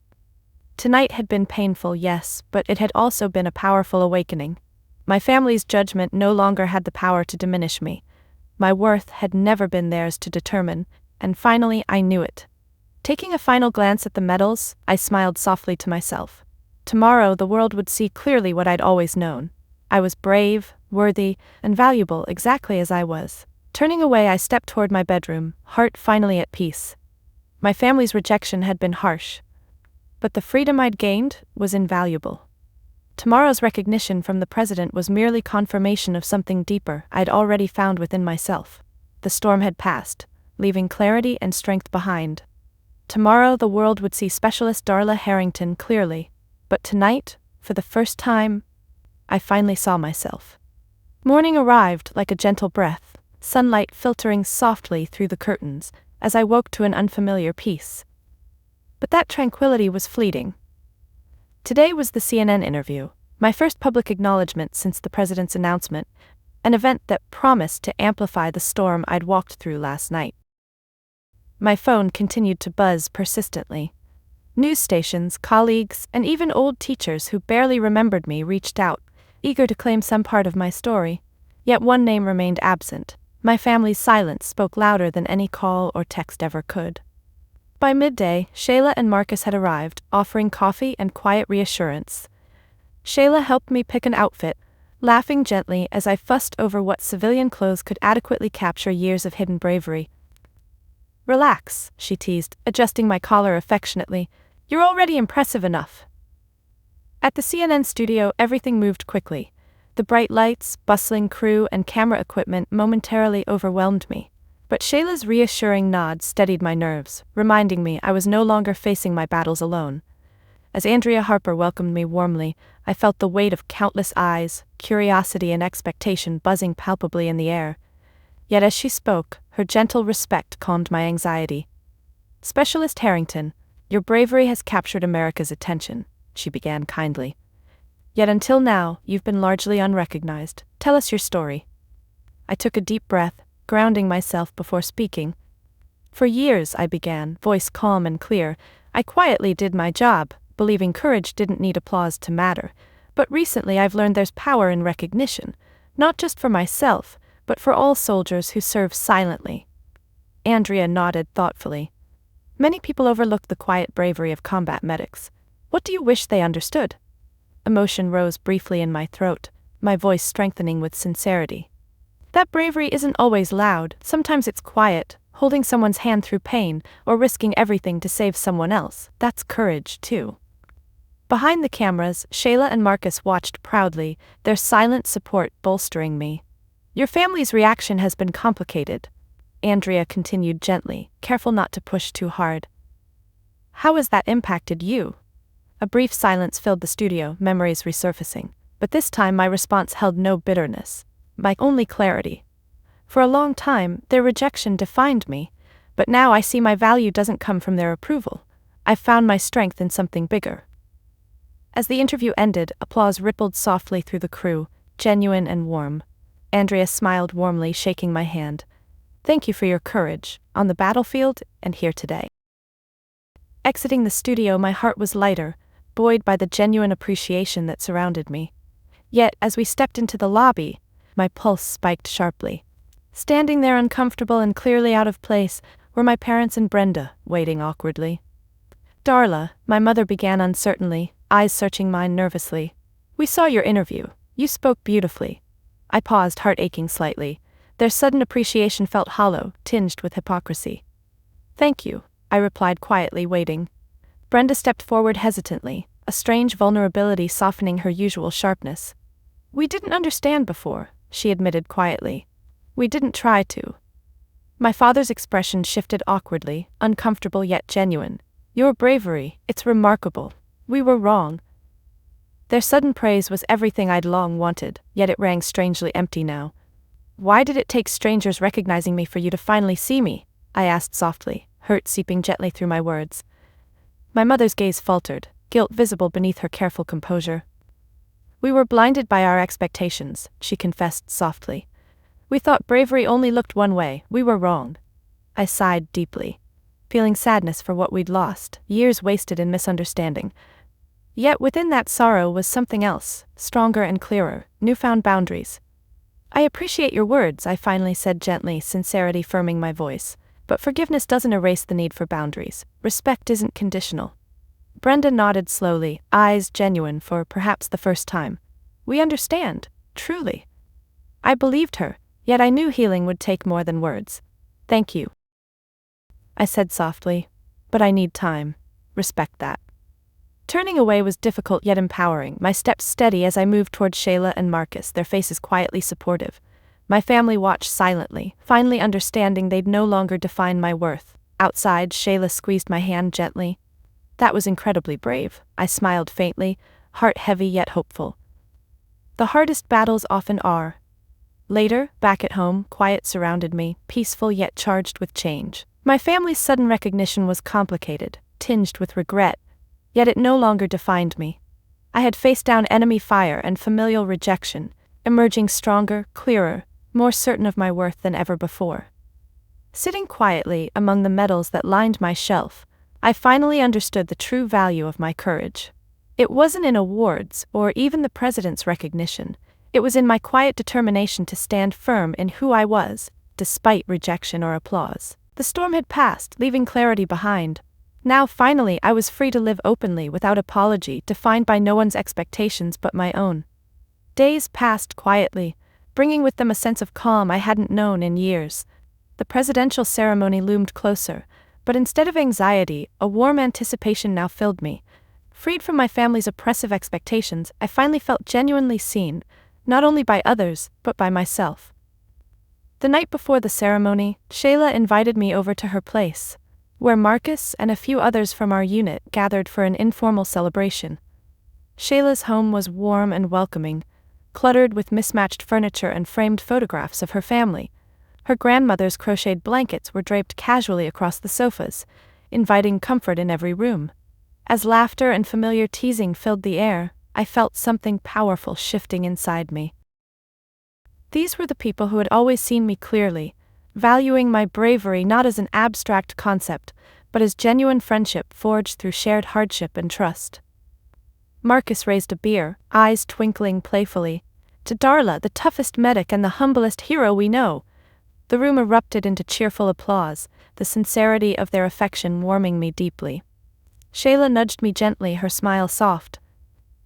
Tonight had been painful, yes, but it had also been a powerful awakening. My family's judgment no longer had the power to diminish me. My worth had never been theirs to determine, and finally I knew it. Taking a final glance at the medals, I smiled softly to myself. Tomorrow the world would see clearly what I'd always known. I was brave, worthy, and valuable exactly as I was. Turning away, I stepped toward my bedroom, heart finally at peace. My family's rejection had been harsh, but the freedom I'd gained was invaluable. Tomorrow's recognition from the president was merely confirmation of something deeper I'd already found within myself. The storm had passed, leaving clarity and strength behind. Tomorrow the world would see Specialist Darla Harrington clearly, but tonight, for the first time, I finally saw myself. Morning arrived like a gentle breath, sunlight filtering softly through the curtains as I woke to an unfamiliar peace. But that tranquility was fleeting. Today was the CNN interview, my first public acknowledgement since the president's announcement, an event that promised to amplify the storm I'd walked through last night. My phone continued to buzz persistently. News stations, colleagues, and even old teachers who barely remembered me reached out, eager to claim some part of my story. Yet one name remained absent. My family's silence spoke louder than any call or text ever could. By midday, Shayla and Marcus had arrived, offering coffee and quiet reassurance. Shayla helped me pick an outfit, laughing gently as I fussed over what civilian clothes could adequately capture years of hidden bravery. Relax, she teased, adjusting my collar affectionately. You're already impressive enough. At the CNN studio, everything moved quickly. The bright lights, bustling crew, and camera equipment momentarily overwhelmed me. But Shayla's reassuring nod steadied my nerves, reminding me I was no longer facing my battles alone. As Andrea Harper welcomed me warmly, I felt the weight of countless eyes, curiosity and expectation buzzing palpably in the air. Yet as she spoke, her gentle respect calmed my anxiety. "Specialist Harrington, your bravery has captured America's attention," she began kindly. "Yet until now, you've been largely unrecognized. Tell us your story." I took a deep breath, grounding myself before speaking. "For years," I began, voice calm and clear, "I quietly did my job, believing courage didn't need applause to matter. But recently I've learned there's power in recognition, not just for myself, but for all soldiers who serve silently." Andrea nodded thoughtfully. "Many people overlook the quiet bravery of combat medics. What do you wish they understood?" Emotion rose briefly in my throat, my voice strengthening with sincerity. "That bravery isn't always loud, sometimes it's quiet, holding someone's hand through pain, or risking everything to save someone else. That's courage, too." Behind the cameras, Shayla and Marcus watched proudly, their silent support bolstering me. "Your family's reaction has been complicated," Andrea continued gently, careful not to push too hard. "How has that impacted you?" A brief silence filled the studio, memories resurfacing, but this time my response held no bitterness, my only clarity. For a long time, their rejection defined me, but now I see my value doesn't come from their approval. I've found my strength in something bigger. As the interview ended, applause rippled softly through the crew, genuine and warm. Andrea smiled warmly, shaking my hand. "Thank you for your courage, on the battlefield and here today." Exiting the studio, my heart was lighter, buoyed by the genuine appreciation that surrounded me. Yet, as we stepped into the lobby, my pulse spiked sharply. Standing there uncomfortable and clearly out of place were my parents and Brenda, waiting awkwardly. "Darla," my mother began uncertainly, eyes searching mine nervously. "We saw your interview. You spoke beautifully." I paused, heart aching slightly. Their sudden appreciation felt hollow, tinged with hypocrisy. "Thank you," I replied quietly, waiting. Brenda stepped forward hesitantly, a strange vulnerability softening her usual sharpness. "We didn't understand before," she admitted quietly. "We didn't try to." My father's expression shifted awkwardly, uncomfortable yet genuine. "Your bravery, it's remarkable. We were wrong." Their sudden praise was everything I'd long wanted, yet it rang strangely empty now. "Why did it take strangers recognizing me for you to finally see me?" I asked softly, hurt seeping gently through my words. My mother's gaze faltered, guilt visible beneath her careful composure. "We were blinded by our expectations," she confessed softly. "We thought bravery only looked one way. We were wrong." I sighed deeply, feeling sadness for what we'd lost, years wasted in misunderstanding. Yet within that sorrow was something else, stronger and clearer, newfound boundaries. "I appreciate your words," I finally said gently, sincerity firming my voice. "But forgiveness doesn't erase the need for boundaries. Respect isn't conditional." Brenda nodded slowly, eyes genuine for perhaps the first time. "We understand, truly." I believed her, yet I knew healing would take more than words. "Thank you," I said softly. "But I need time. Respect that." Turning away was difficult yet empowering, my steps steady as I moved toward Shayla and Marcus, their faces quietly supportive. My family watched silently, finally understanding they'd no longer define my worth. Outside, Shayla squeezed my hand gently. "That was incredibly brave," I smiled faintly, heart heavy yet hopeful. The hardest battles often are. Later, back at home, quiet surrounded me, peaceful yet charged with change. My family's sudden recognition was complicated, tinged with regret, yet it no longer defined me. I had faced down enemy fire and familial rejection, emerging stronger, clearer, more certain of my worth than ever before. Sitting quietly among the medals that lined my shelf, I finally understood the true value of my courage. It wasn't in awards or even the president's recognition. It was in my quiet determination to stand firm in who I was, despite rejection or applause. The storm had passed, leaving clarity behind. Now finally I was free to live openly without apology, defined by no one's expectations but my own. Days passed quietly, bringing with them a sense of calm I hadn't known in years. The presidential ceremony loomed closer, but instead of anxiety, a warm anticipation now filled me. Freed from my family's oppressive expectations, I finally felt genuinely seen, not only by others, but by myself. The night before the ceremony, Shayla invited me over to her place, where Marcus and a few others from our unit gathered for an informal celebration. Shayla's home was warm and welcoming, cluttered with mismatched furniture and framed photographs of her family. Her grandmother's crocheted blankets were draped casually across the sofas, inviting comfort in every room. As laughter and familiar teasing filled the air, I felt something powerful shifting inside me. These were the people who had always seen me clearly, valuing my bravery not as an abstract concept, but as genuine friendship forged through shared hardship and trust. Marcus raised a beer, eyes twinkling playfully. "To Darla, the toughest medic and the humblest hero we know." The room erupted into cheerful applause, the sincerity of their affection warming me deeply. Shayla nudged me gently, her smile soft.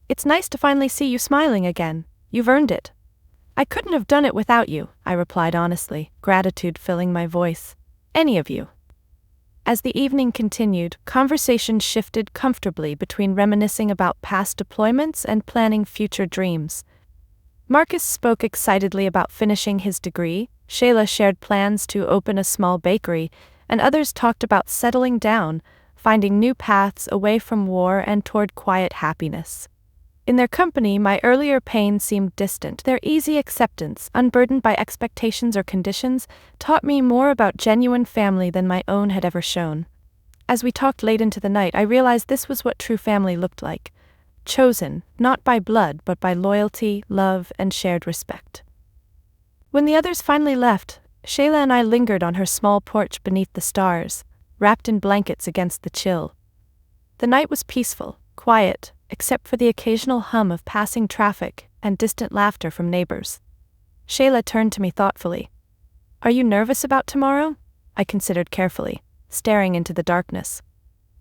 "It's nice to finally see you smiling again. You've earned it." "I couldn't have done it without you," I replied honestly, gratitude filling my voice. "Any of you." As the evening continued, conversation shifted comfortably between reminiscing about past deployments and planning future dreams. Marcus spoke excitedly about finishing his degree, Shayla shared plans to open a small bakery, and others talked about settling down, finding new paths away from war and toward quiet happiness. In their company, my earlier pain seemed distant. Their easy acceptance, unburdened by expectations or conditions, taught me more about genuine family than my own had ever shown. As we talked late into the night, I realized this was what true family looked like. Chosen, not by blood, but by loyalty, love, and shared respect. When the others finally left, Shayla and I lingered on her small porch beneath the stars, wrapped in blankets against the chill. The night was peaceful, quiet, except for the occasional hum of passing traffic and distant laughter from neighbors. Shayla turned to me thoughtfully. "Are you nervous about tomorrow?" I considered carefully, staring into the darkness.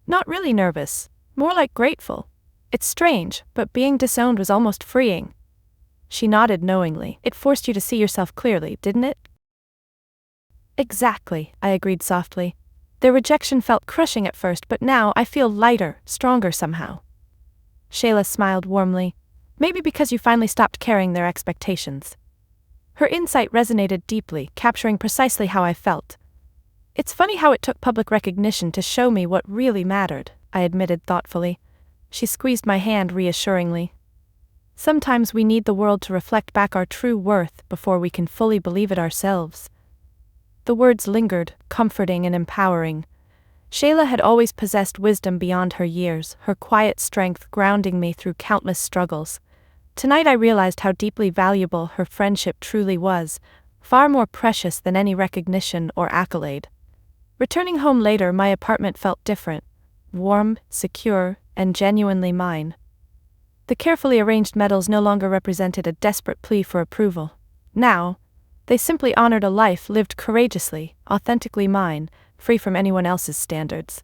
"Not really nervous, more like grateful. It's strange, but being disowned was almost freeing." She nodded knowingly. "It forced you to see yourself clearly, didn't it?" "Exactly," I agreed softly. "Their rejection felt crushing at first, but now I feel lighter, stronger somehow." Shayla smiled warmly. "Maybe because you finally stopped carrying their expectations." Her insight resonated deeply, capturing precisely how I felt. "It's funny how it took public recognition to show me what really mattered," I admitted thoughtfully. She squeezed my hand reassuringly. "Sometimes we need the world to reflect back our true worth before we can fully believe it ourselves." The words lingered, comforting and empowering. Shayla had always possessed wisdom beyond her years, her quiet strength grounding me through countless struggles. Tonight I realized how deeply valuable her friendship truly was, far more precious than any recognition or accolade. Returning home later, my apartment felt different, warm, secure, and genuinely mine. The carefully arranged medals no longer represented a desperate plea for approval. Now, they simply honored a life lived courageously, authentically mine, free from anyone else's standards.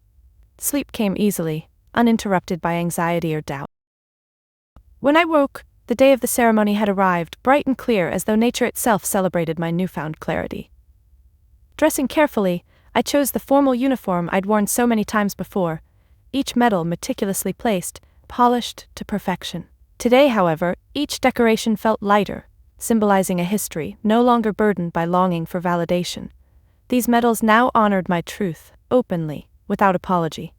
Sleep came easily, uninterrupted by anxiety or doubt. When I woke, the day of the ceremony had arrived, bright and clear as though nature itself celebrated my newfound clarity. Dressing carefully, I chose the formal uniform I'd worn so many times before, each medal meticulously placed, polished to perfection. Today, however, each decoration felt lighter, symbolizing a history no longer burdened by longing for validation. These medals now honored my truth, openly, without apology.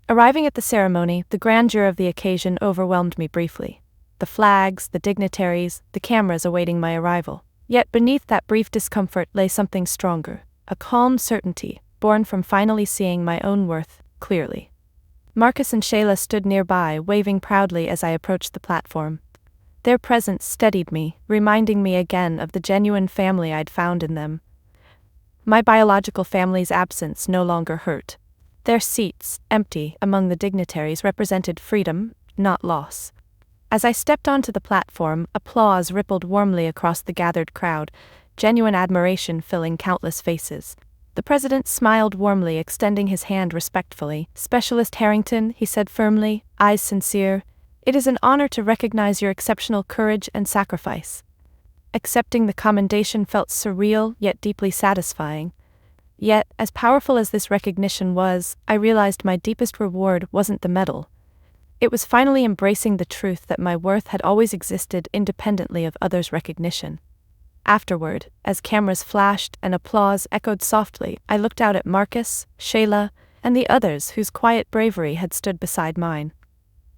Arriving at the ceremony, the grandeur of the occasion overwhelmed me briefly. The flags, the dignitaries, the cameras awaiting my arrival. Yet beneath that brief discomfort lay something stronger, a calm certainty, born from finally seeing my own worth clearly. Marcus and Shayla stood nearby, waving proudly as I approached the platform. Their presence steadied me, reminding me again of the genuine family I'd found in them. My biological family's absence no longer hurt. Their seats, empty among the dignitaries, represented freedom, not loss. As I stepped onto the platform, applause rippled warmly across the gathered crowd, genuine admiration filling countless faces. The president smiled warmly, extending his hand respectfully. "Specialist Harrington," he said firmly, eyes sincere, "it is an honor to recognize your exceptional courage and sacrifice." Accepting the commendation felt surreal yet deeply satisfying. Yet, as powerful as this recognition was, I realized my deepest reward wasn't the medal. It was finally embracing the truth that my worth had always existed independently of others' recognition. Afterward, as cameras flashed and applause echoed softly, I looked out at Marcus, Shayla, and the others whose quiet bravery had stood beside mine.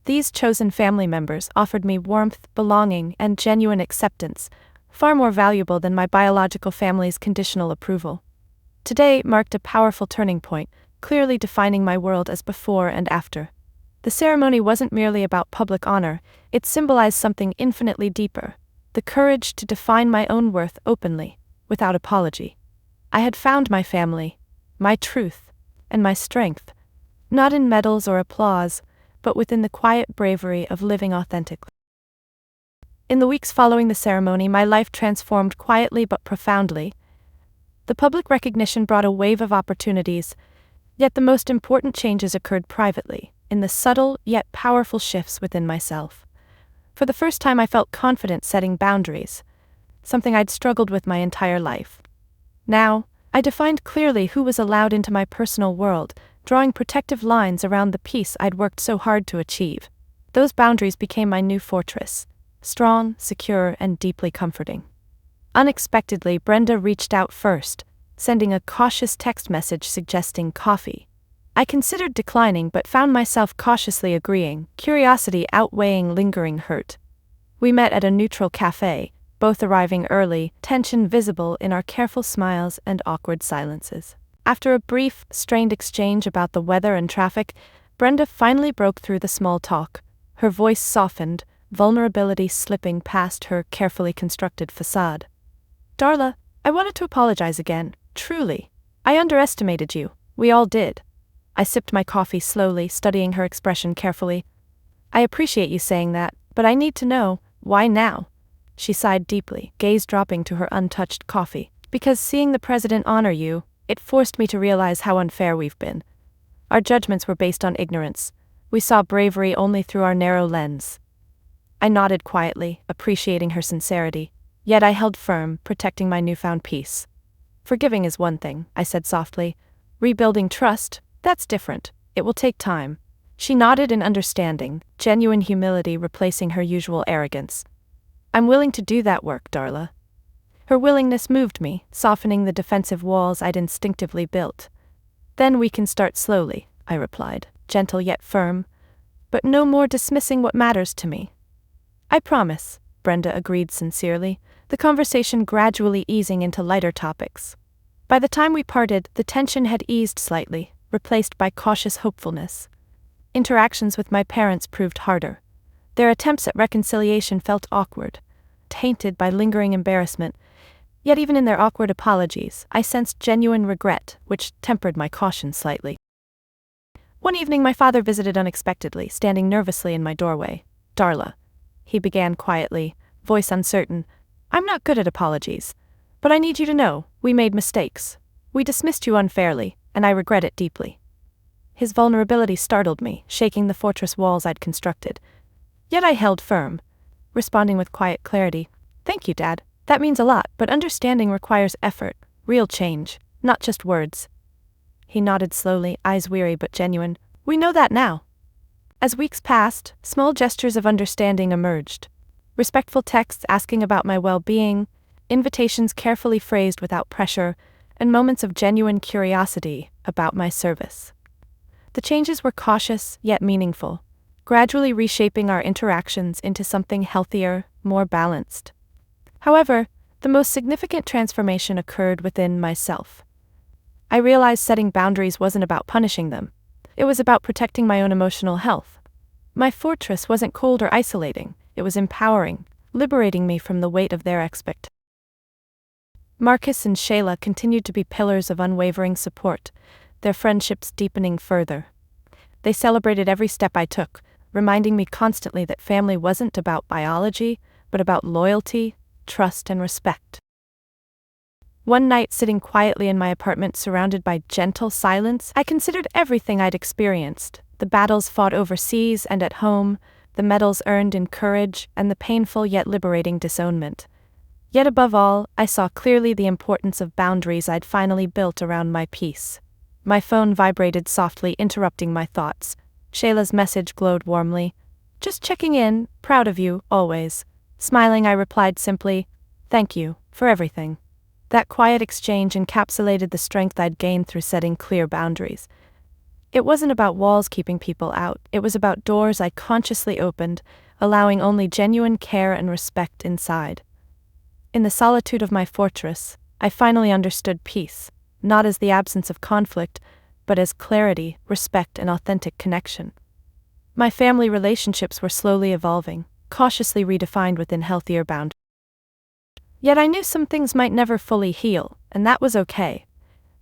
These chosen family members offered me warmth, belonging, and genuine acceptance, far more valuable than my biological family's conditional approval. Today marked a powerful turning point, clearly defining my world as before and after. The ceremony wasn't merely about public honor, it symbolized something infinitely deeper: the courage to define my own worth openly, without apology. I had found my family, my truth, and my strength, not in medals or applause, but within the quiet bravery of living authentically. In the weeks following the ceremony, my life transformed quietly but profoundly. The public recognition brought a wave of opportunities, yet the most important changes occurred privately, in the subtle yet powerful shifts within myself. For the first time I felt confident setting boundaries, something I'd struggled with my entire life. Now, I defined clearly who was allowed into my personal world, drawing protective lines around the peace I'd worked so hard to achieve. Those boundaries became my new fortress, strong, secure, and deeply comforting. Unexpectedly, Brenda reached out first, sending a cautious text message suggesting coffee. I considered declining but found myself cautiously agreeing, curiosity outweighing lingering hurt. We met at a neutral cafe, both arriving early, tension visible in our careful smiles and awkward silences. After a brief, strained exchange about the weather and traffic, Brenda finally broke through the small talk. Her voice softened, vulnerability slipping past her carefully constructed facade. "Darla, I wanted to apologize again, truly. I underestimated you, we all did." I sipped my coffee slowly, studying her expression carefully. "I appreciate you saying that, but I need to know, why now?" She sighed deeply, gaze dropping to her untouched coffee. "Because seeing the president honor you, it forced me to realize how unfair we've been. Our judgments were based on ignorance. We saw bravery only through our narrow lens." I nodded quietly, appreciating her sincerity, yet I held firm, protecting my newfound peace. "Forgiving is one thing," I said softly. "Rebuilding trust, that's different. It will take time." She nodded in understanding, genuine humility replacing her usual arrogance. "I'm willing to do that work, Darla." Her willingness moved me, softening the defensive walls I'd instinctively built. "Then we can start slowly," I replied, gentle yet firm. "But no more dismissing what matters to me." "I promise," Brenda agreed sincerely, the conversation gradually easing into lighter topics. By the time we parted, the tension had eased slightly, replaced by cautious hopefulness. Interactions with my parents proved harder. Their attempts at reconciliation felt awkward, tainted by lingering embarrassment. Yet even in their awkward apologies, I sensed genuine regret, which tempered my caution slightly. One evening my father visited unexpectedly, standing nervously in my doorway. "Darla," he began quietly, voice uncertain, "I'm not good at apologies. But I need you to know, we made mistakes. We dismissed you unfairly, and I regret it deeply." His vulnerability startled me, shaking the fortress walls I'd constructed. Yet I held firm, responding with quiet clarity. "Thank you, Dad. That means a lot, but understanding requires effort, real change, not just words." He nodded slowly, eyes weary but genuine. "We know that now." As weeks passed, small gestures of understanding emerged. Respectful texts asking about my well-being, invitations carefully phrased without pressure, and moments of genuine curiosity about my service. The changes were cautious yet meaningful, gradually reshaping our interactions into something healthier, more balanced. However, the most significant transformation occurred within myself. I realized setting boundaries wasn't about punishing them. It was about protecting my own emotional health. My fortress wasn't cold or isolating, it was empowering, liberating me from the weight of their expectations. Marcus and Shayla continued to be pillars of unwavering support, their friendships deepening further. They celebrated every step I took, reminding me constantly that family wasn't about biology, but about loyalty, trust, and respect. One night, sitting quietly in my apartment surrounded by gentle silence, I considered everything I'd experienced: the battles fought overseas and at home, the medals earned in courage, and the painful yet liberating disownment. Yet above all, I saw clearly the importance of boundaries I'd finally built around my peace. My phone vibrated softly, interrupting my thoughts. Shayla's message glowed warmly. "Just checking in, proud of you, always." Smiling, I replied simply, "Thank you, for everything." That quiet exchange encapsulated the strength I'd gained through setting clear boundaries. It wasn't about walls keeping people out, it was about doors I consciously opened, allowing only genuine care and respect inside. In the solitude of my fortress, I finally understood peace, not as the absence of conflict, but as clarity, respect, and authentic connection. My family relationships were slowly evolving, cautiously redefined within healthier boundaries. Yet I knew some things might never fully heal, and that was okay.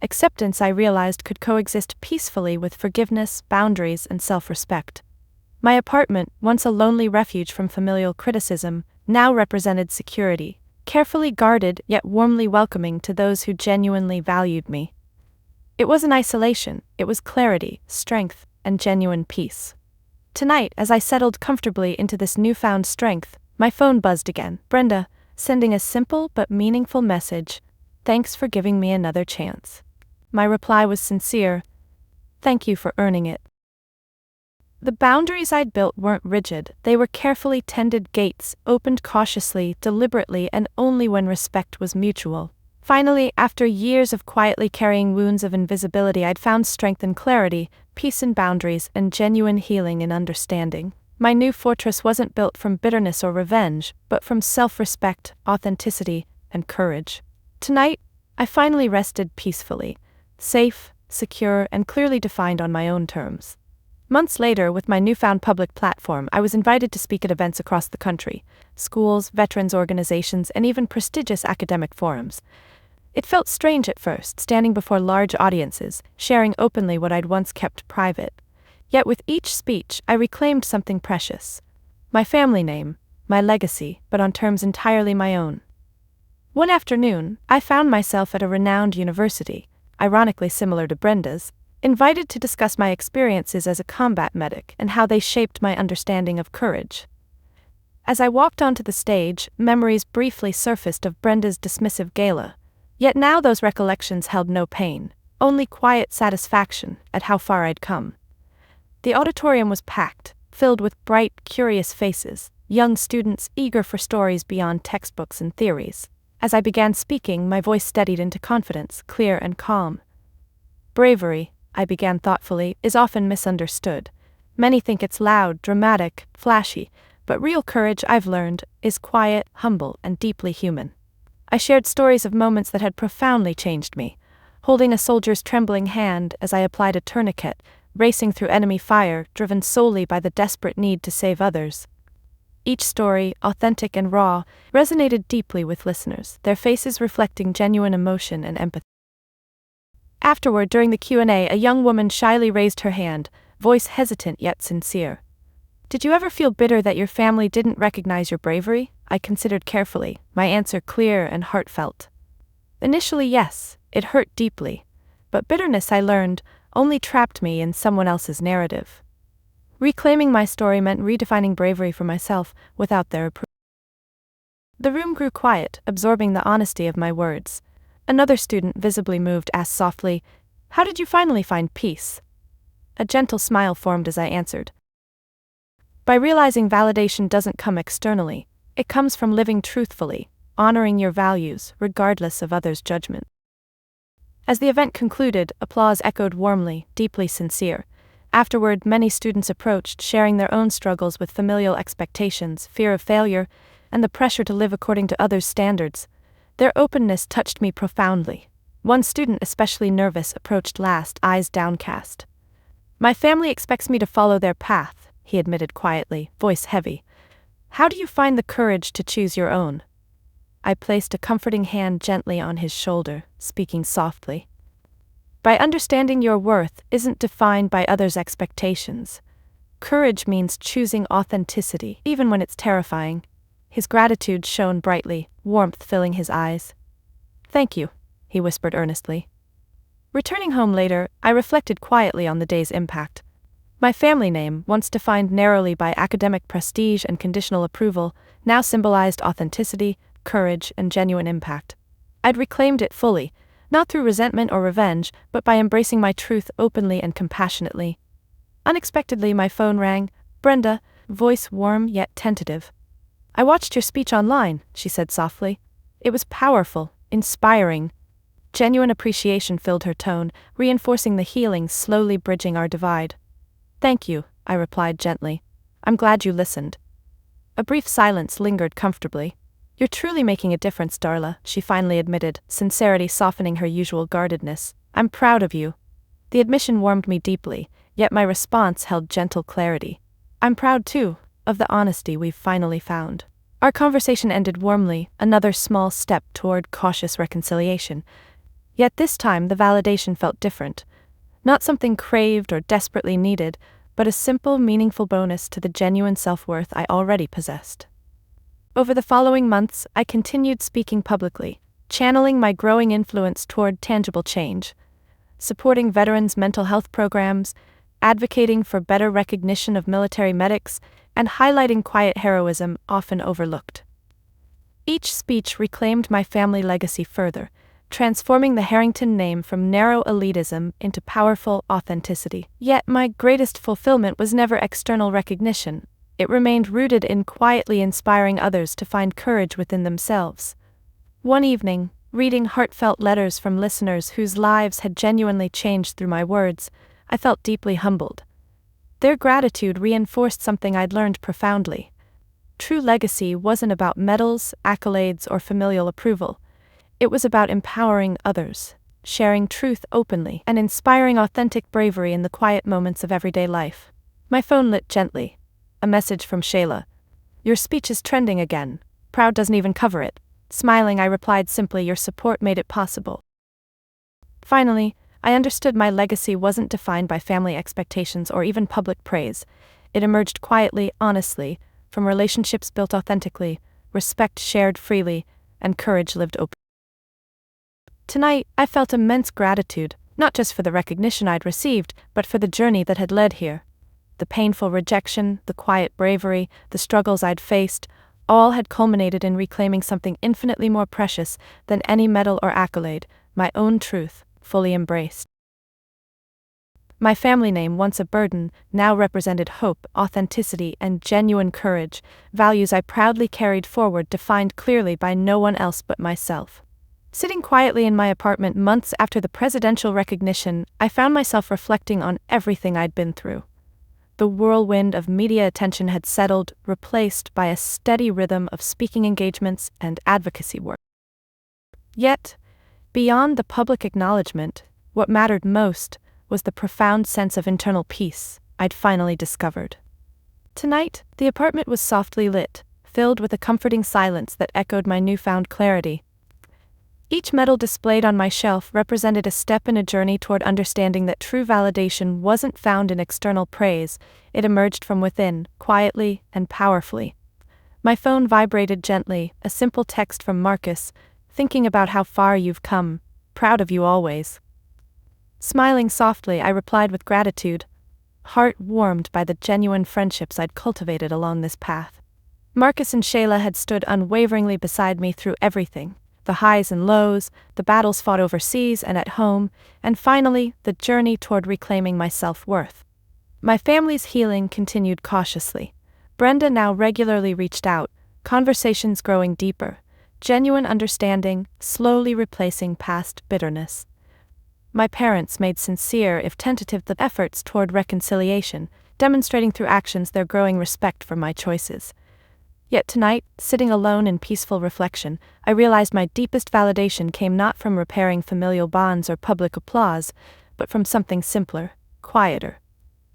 Acceptance, I realized, could coexist peacefully with forgiveness, boundaries, and self-respect. My apartment, once a lonely refuge from familial criticism, now represented security, carefully guarded yet warmly welcoming to those who genuinely valued me. It wasn't isolation, it was clarity, strength, and genuine peace. Tonight, as I settled comfortably into this newfound strength, my phone buzzed again. Brenda, sending a simple but meaningful message. "Thanks for giving me another chance." My reply was sincere. "Thank you for earning it." The boundaries I'd built weren't rigid, they were carefully tended gates, opened cautiously, deliberately, and only when respect was mutual. Finally, after years of quietly carrying wounds of invisibility, I'd found strength in clarity, peace in boundaries, and genuine healing in understanding. My new fortress wasn't built from bitterness or revenge, but from self-respect, authenticity, and courage. Tonight, I finally rested peacefully, safe, secure, and clearly defined on my own terms. Months later, with my newfound public platform, I was invited to speak at events across the country, schools, veterans organizations, and even prestigious academic forums. It felt strange at first, standing before large audiences, sharing openly what I'd once kept private. Yet with each speech, I reclaimed something precious. My family name, my legacy, but on terms entirely my own. One afternoon, I found myself at a renowned university, ironically similar to Brenda's, invited to discuss my experiences as a combat medic and how they shaped my understanding of courage. As I walked onto the stage, memories briefly surfaced of Brenda's dismissive gala, yet now those recollections held no pain, only quiet satisfaction at how far I'd come. The auditorium was packed, filled with bright, curious faces, young students eager for stories beyond textbooks and theories. As I began speaking, my voice steadied into confidence, clear and calm. "Bravery," I began thoughtfully, "is often misunderstood. Many think it's loud, dramatic, flashy, but real courage, I've learned, is quiet, humble, and deeply human." I shared stories of moments that had profoundly changed me, holding a soldier's trembling hand as I applied a tourniquet, racing through enemy fire, driven solely by the desperate need to save others. Each story, authentic and raw, resonated deeply with listeners, their faces reflecting genuine emotion and empathy. Afterward, during the Q&A, a young woman shyly raised her hand, voice hesitant yet sincere. "Did you ever feel bitter that your family didn't recognize your bravery?" I considered carefully, my answer clear and heartfelt. Initially, yes, it hurt deeply, but bitterness, I learned, only trapped me in someone else's narrative. Reclaiming my story meant redefining bravery for myself, without their approval. The room grew quiet, absorbing the honesty of my words. Another student, visibly moved, asked softly, "How did you finally find peace?" A gentle smile formed as I answered, "By realizing validation doesn't come externally, it comes from living truthfully, honoring your values, regardless of others' judgment." As the event concluded, applause echoed warmly, deeply sincere. Afterward, many students approached, sharing their own struggles with familial expectations, fear of failure, and the pressure to live according to others' standards. Their openness touched me profoundly. One student, especially nervous, approached last, eyes downcast. "My family expects me to follow their path," he admitted quietly, voice heavy. "How do you find the courage to choose your own?" I placed a comforting hand gently on his shoulder, speaking softly. "By understanding your worth isn't defined by others' expectations. Courage means choosing authenticity, even when it's terrifying." His gratitude shone brightly, warmth filling his eyes. "Thank you," he whispered earnestly. Returning home later, I reflected quietly on the day's impact. My family name, once defined narrowly by academic prestige and conditional approval, now symbolized authenticity, courage, and genuine impact. I'd reclaimed it fully, not through resentment or revenge, but by embracing my truth openly and compassionately. Unexpectedly, my phone rang. "Brenda," voice warm yet tentative. "I watched your speech online," she said softly. "It was powerful, inspiring." Genuine appreciation filled her tone, reinforcing the healing slowly bridging our divide. "Thank you," I replied gently. "I'm glad you listened." A brief silence lingered comfortably. "You're truly making a difference, Darla," she finally admitted, sincerity softening her usual guardedness. "I'm proud of you." The admission warmed me deeply, yet my response held gentle clarity. "I'm proud too, of the honesty we've finally found." Our conversation ended warmly, another small step toward cautious reconciliation. Yet this time the validation felt different. Not something craved or desperately needed, but a simple, meaningful bonus to the genuine self-worth I already possessed. Over the following months, I continued speaking publicly, channeling my growing influence toward tangible change, supporting veterans' mental health programs, advocating for better recognition of military medics, and highlighting quiet heroism often overlooked. Each speech reclaimed my family legacy further, transforming the Harrington name from narrow elitism into powerful authenticity. Yet my greatest fulfillment was never external recognition. It remained rooted in quietly inspiring others to find courage within themselves. One evening, reading heartfelt letters from listeners whose lives had genuinely changed through my words, I felt deeply humbled. Their gratitude reinforced something I'd learned profoundly. True legacy wasn't about medals, accolades, or familial approval. It was about empowering others, sharing truth openly, and inspiring authentic bravery in the quiet moments of everyday life. My phone lit gently. A message from Shayla. "Your speech is trending again. Proud doesn't even cover it." Smiling, I replied simply, "Your support made it possible." Finally, I understood my legacy wasn't defined by family expectations or even public praise. It emerged quietly, honestly, from relationships built authentically, respect shared freely, and courage lived openly. Tonight, I felt immense gratitude, not just for the recognition I'd received, but for the journey that had led here. The painful rejection, the quiet bravery, the struggles I'd faced, all had culminated in reclaiming something infinitely more precious than any medal or accolade, my own truth, fully embraced. My family name, once a burden, now represented hope, authenticity, and genuine courage, values I proudly carried forward, defined clearly by no one else but myself. Sitting quietly in my apartment months after the presidential recognition, I found myself reflecting on everything I'd been through. The whirlwind of media attention had settled, replaced by a steady rhythm of speaking engagements and advocacy work. Yet, beyond the public acknowledgement, what mattered most was the profound sense of internal peace I'd finally discovered. Tonight, the apartment was softly lit, filled with a comforting silence that echoed my newfound clarity. Each medal displayed on my shelf represented a step in a journey toward understanding that true validation wasn't found in external praise, it emerged from within, quietly and powerfully. My phone vibrated gently, a simple text from Marcus, "Thinking about how far you've come, proud of you always." Smiling softly, I replied with gratitude, heart warmed by the genuine friendships I'd cultivated along this path. Marcus and Shayla had stood unwaveringly beside me through everything. The highs and lows, the battles fought overseas and at home, and finally, the journey toward reclaiming my self-worth. My family's healing continued cautiously. Brenda now regularly reached out, conversations growing deeper, genuine understanding slowly replacing past bitterness. My parents made sincere, if tentative, efforts toward reconciliation, demonstrating through actions their growing respect for my choices. Yet tonight, sitting alone in peaceful reflection, I realized my deepest validation came not from repairing familial bonds or public applause, but from something simpler, quieter,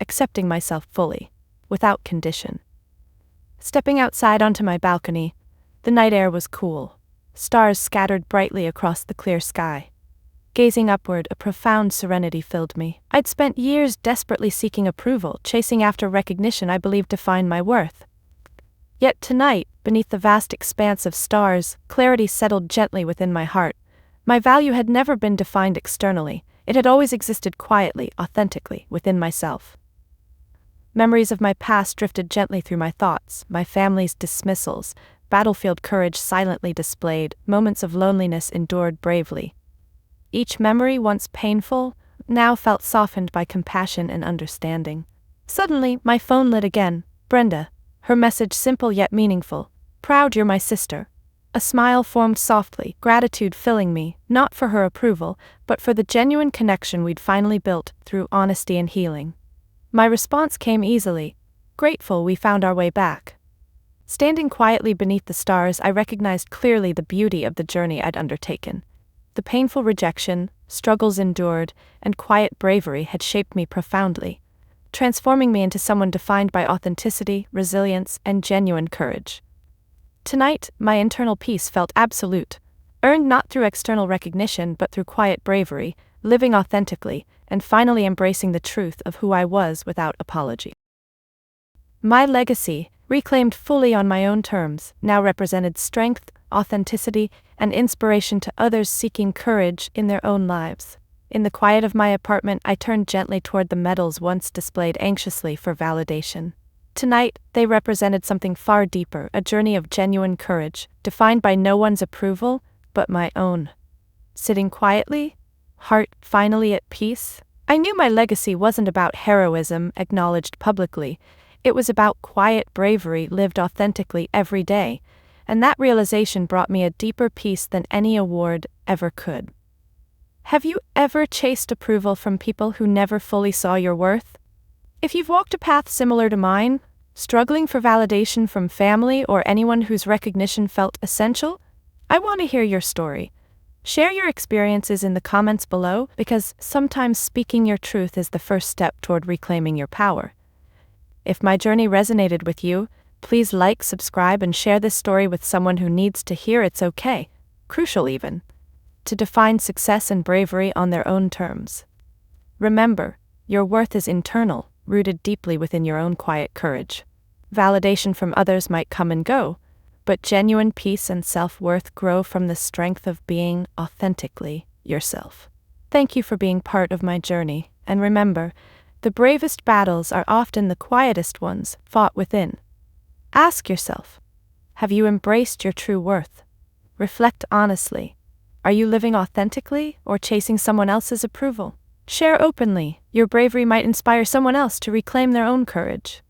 accepting myself fully, without condition. Stepping outside onto my balcony, the night air was cool, stars scattered brightly across the clear sky. Gazing upward, a profound serenity filled me. I'd spent years desperately seeking approval, chasing after recognition I believed defined my worth. Yet tonight, beneath the vast expanse of stars, clarity settled gently within my heart. My value had never been defined externally, it had always existed quietly, authentically, within myself. Memories of my past drifted gently through my thoughts, my family's dismissals, battlefield courage silently displayed, moments of loneliness endured bravely. Each memory, once painful, now felt softened by compassion and understanding. Suddenly, my phone lit again. Brenda. Her message simple yet meaningful. Proud you're my sister. A smile formed softly, gratitude filling me, not for her approval, but for the genuine connection we'd finally built through honesty and healing. My response came easily. Grateful we found our way back. Standing quietly beneath the stars, I recognized clearly the beauty of the journey I'd undertaken. The painful rejection, struggles endured, and quiet bravery had shaped me profoundly, transforming me into someone defined by authenticity, resilience, and genuine courage. Tonight, my internal peace felt absolute, earned not through external recognition but through quiet bravery, living authentically, and finally embracing the truth of who I was without apology. My legacy, reclaimed fully on my own terms, now represented strength, authenticity, and inspiration to others seeking courage in their own lives. In the quiet of my apartment, I turned gently toward the medals once displayed anxiously for validation. Tonight, they represented something far deeper, a journey of genuine courage, defined by no one's approval, but my own. Sitting quietly, heart finally at peace, I knew my legacy wasn't about heroism acknowledged publicly. It was about quiet bravery lived authentically every day, and that realization brought me a deeper peace than any award ever could. Have you ever chased approval from people who never fully saw your worth? If you've walked a path similar to mine, struggling for validation from family or anyone whose recognition felt essential, I want to hear your story. Share your experiences in the comments below, because sometimes speaking your truth is the first step toward reclaiming your power. If my journey resonated with you, please like, subscribe, and share this story with someone who needs to hear it's okay, crucial even, to define success and bravery on their own terms. Remember, your worth is internal, rooted deeply within your own quiet courage. Validation from others might come and go, but genuine peace and self-worth grow from the strength of being authentically yourself. Thank you for being part of my journey, and remember, the bravest battles are often the quietest ones fought within. Ask yourself, have you embraced your true worth? Reflect honestly. Are you living authentically or chasing someone else's approval? Share openly. Your bravery might inspire someone else to reclaim their own courage.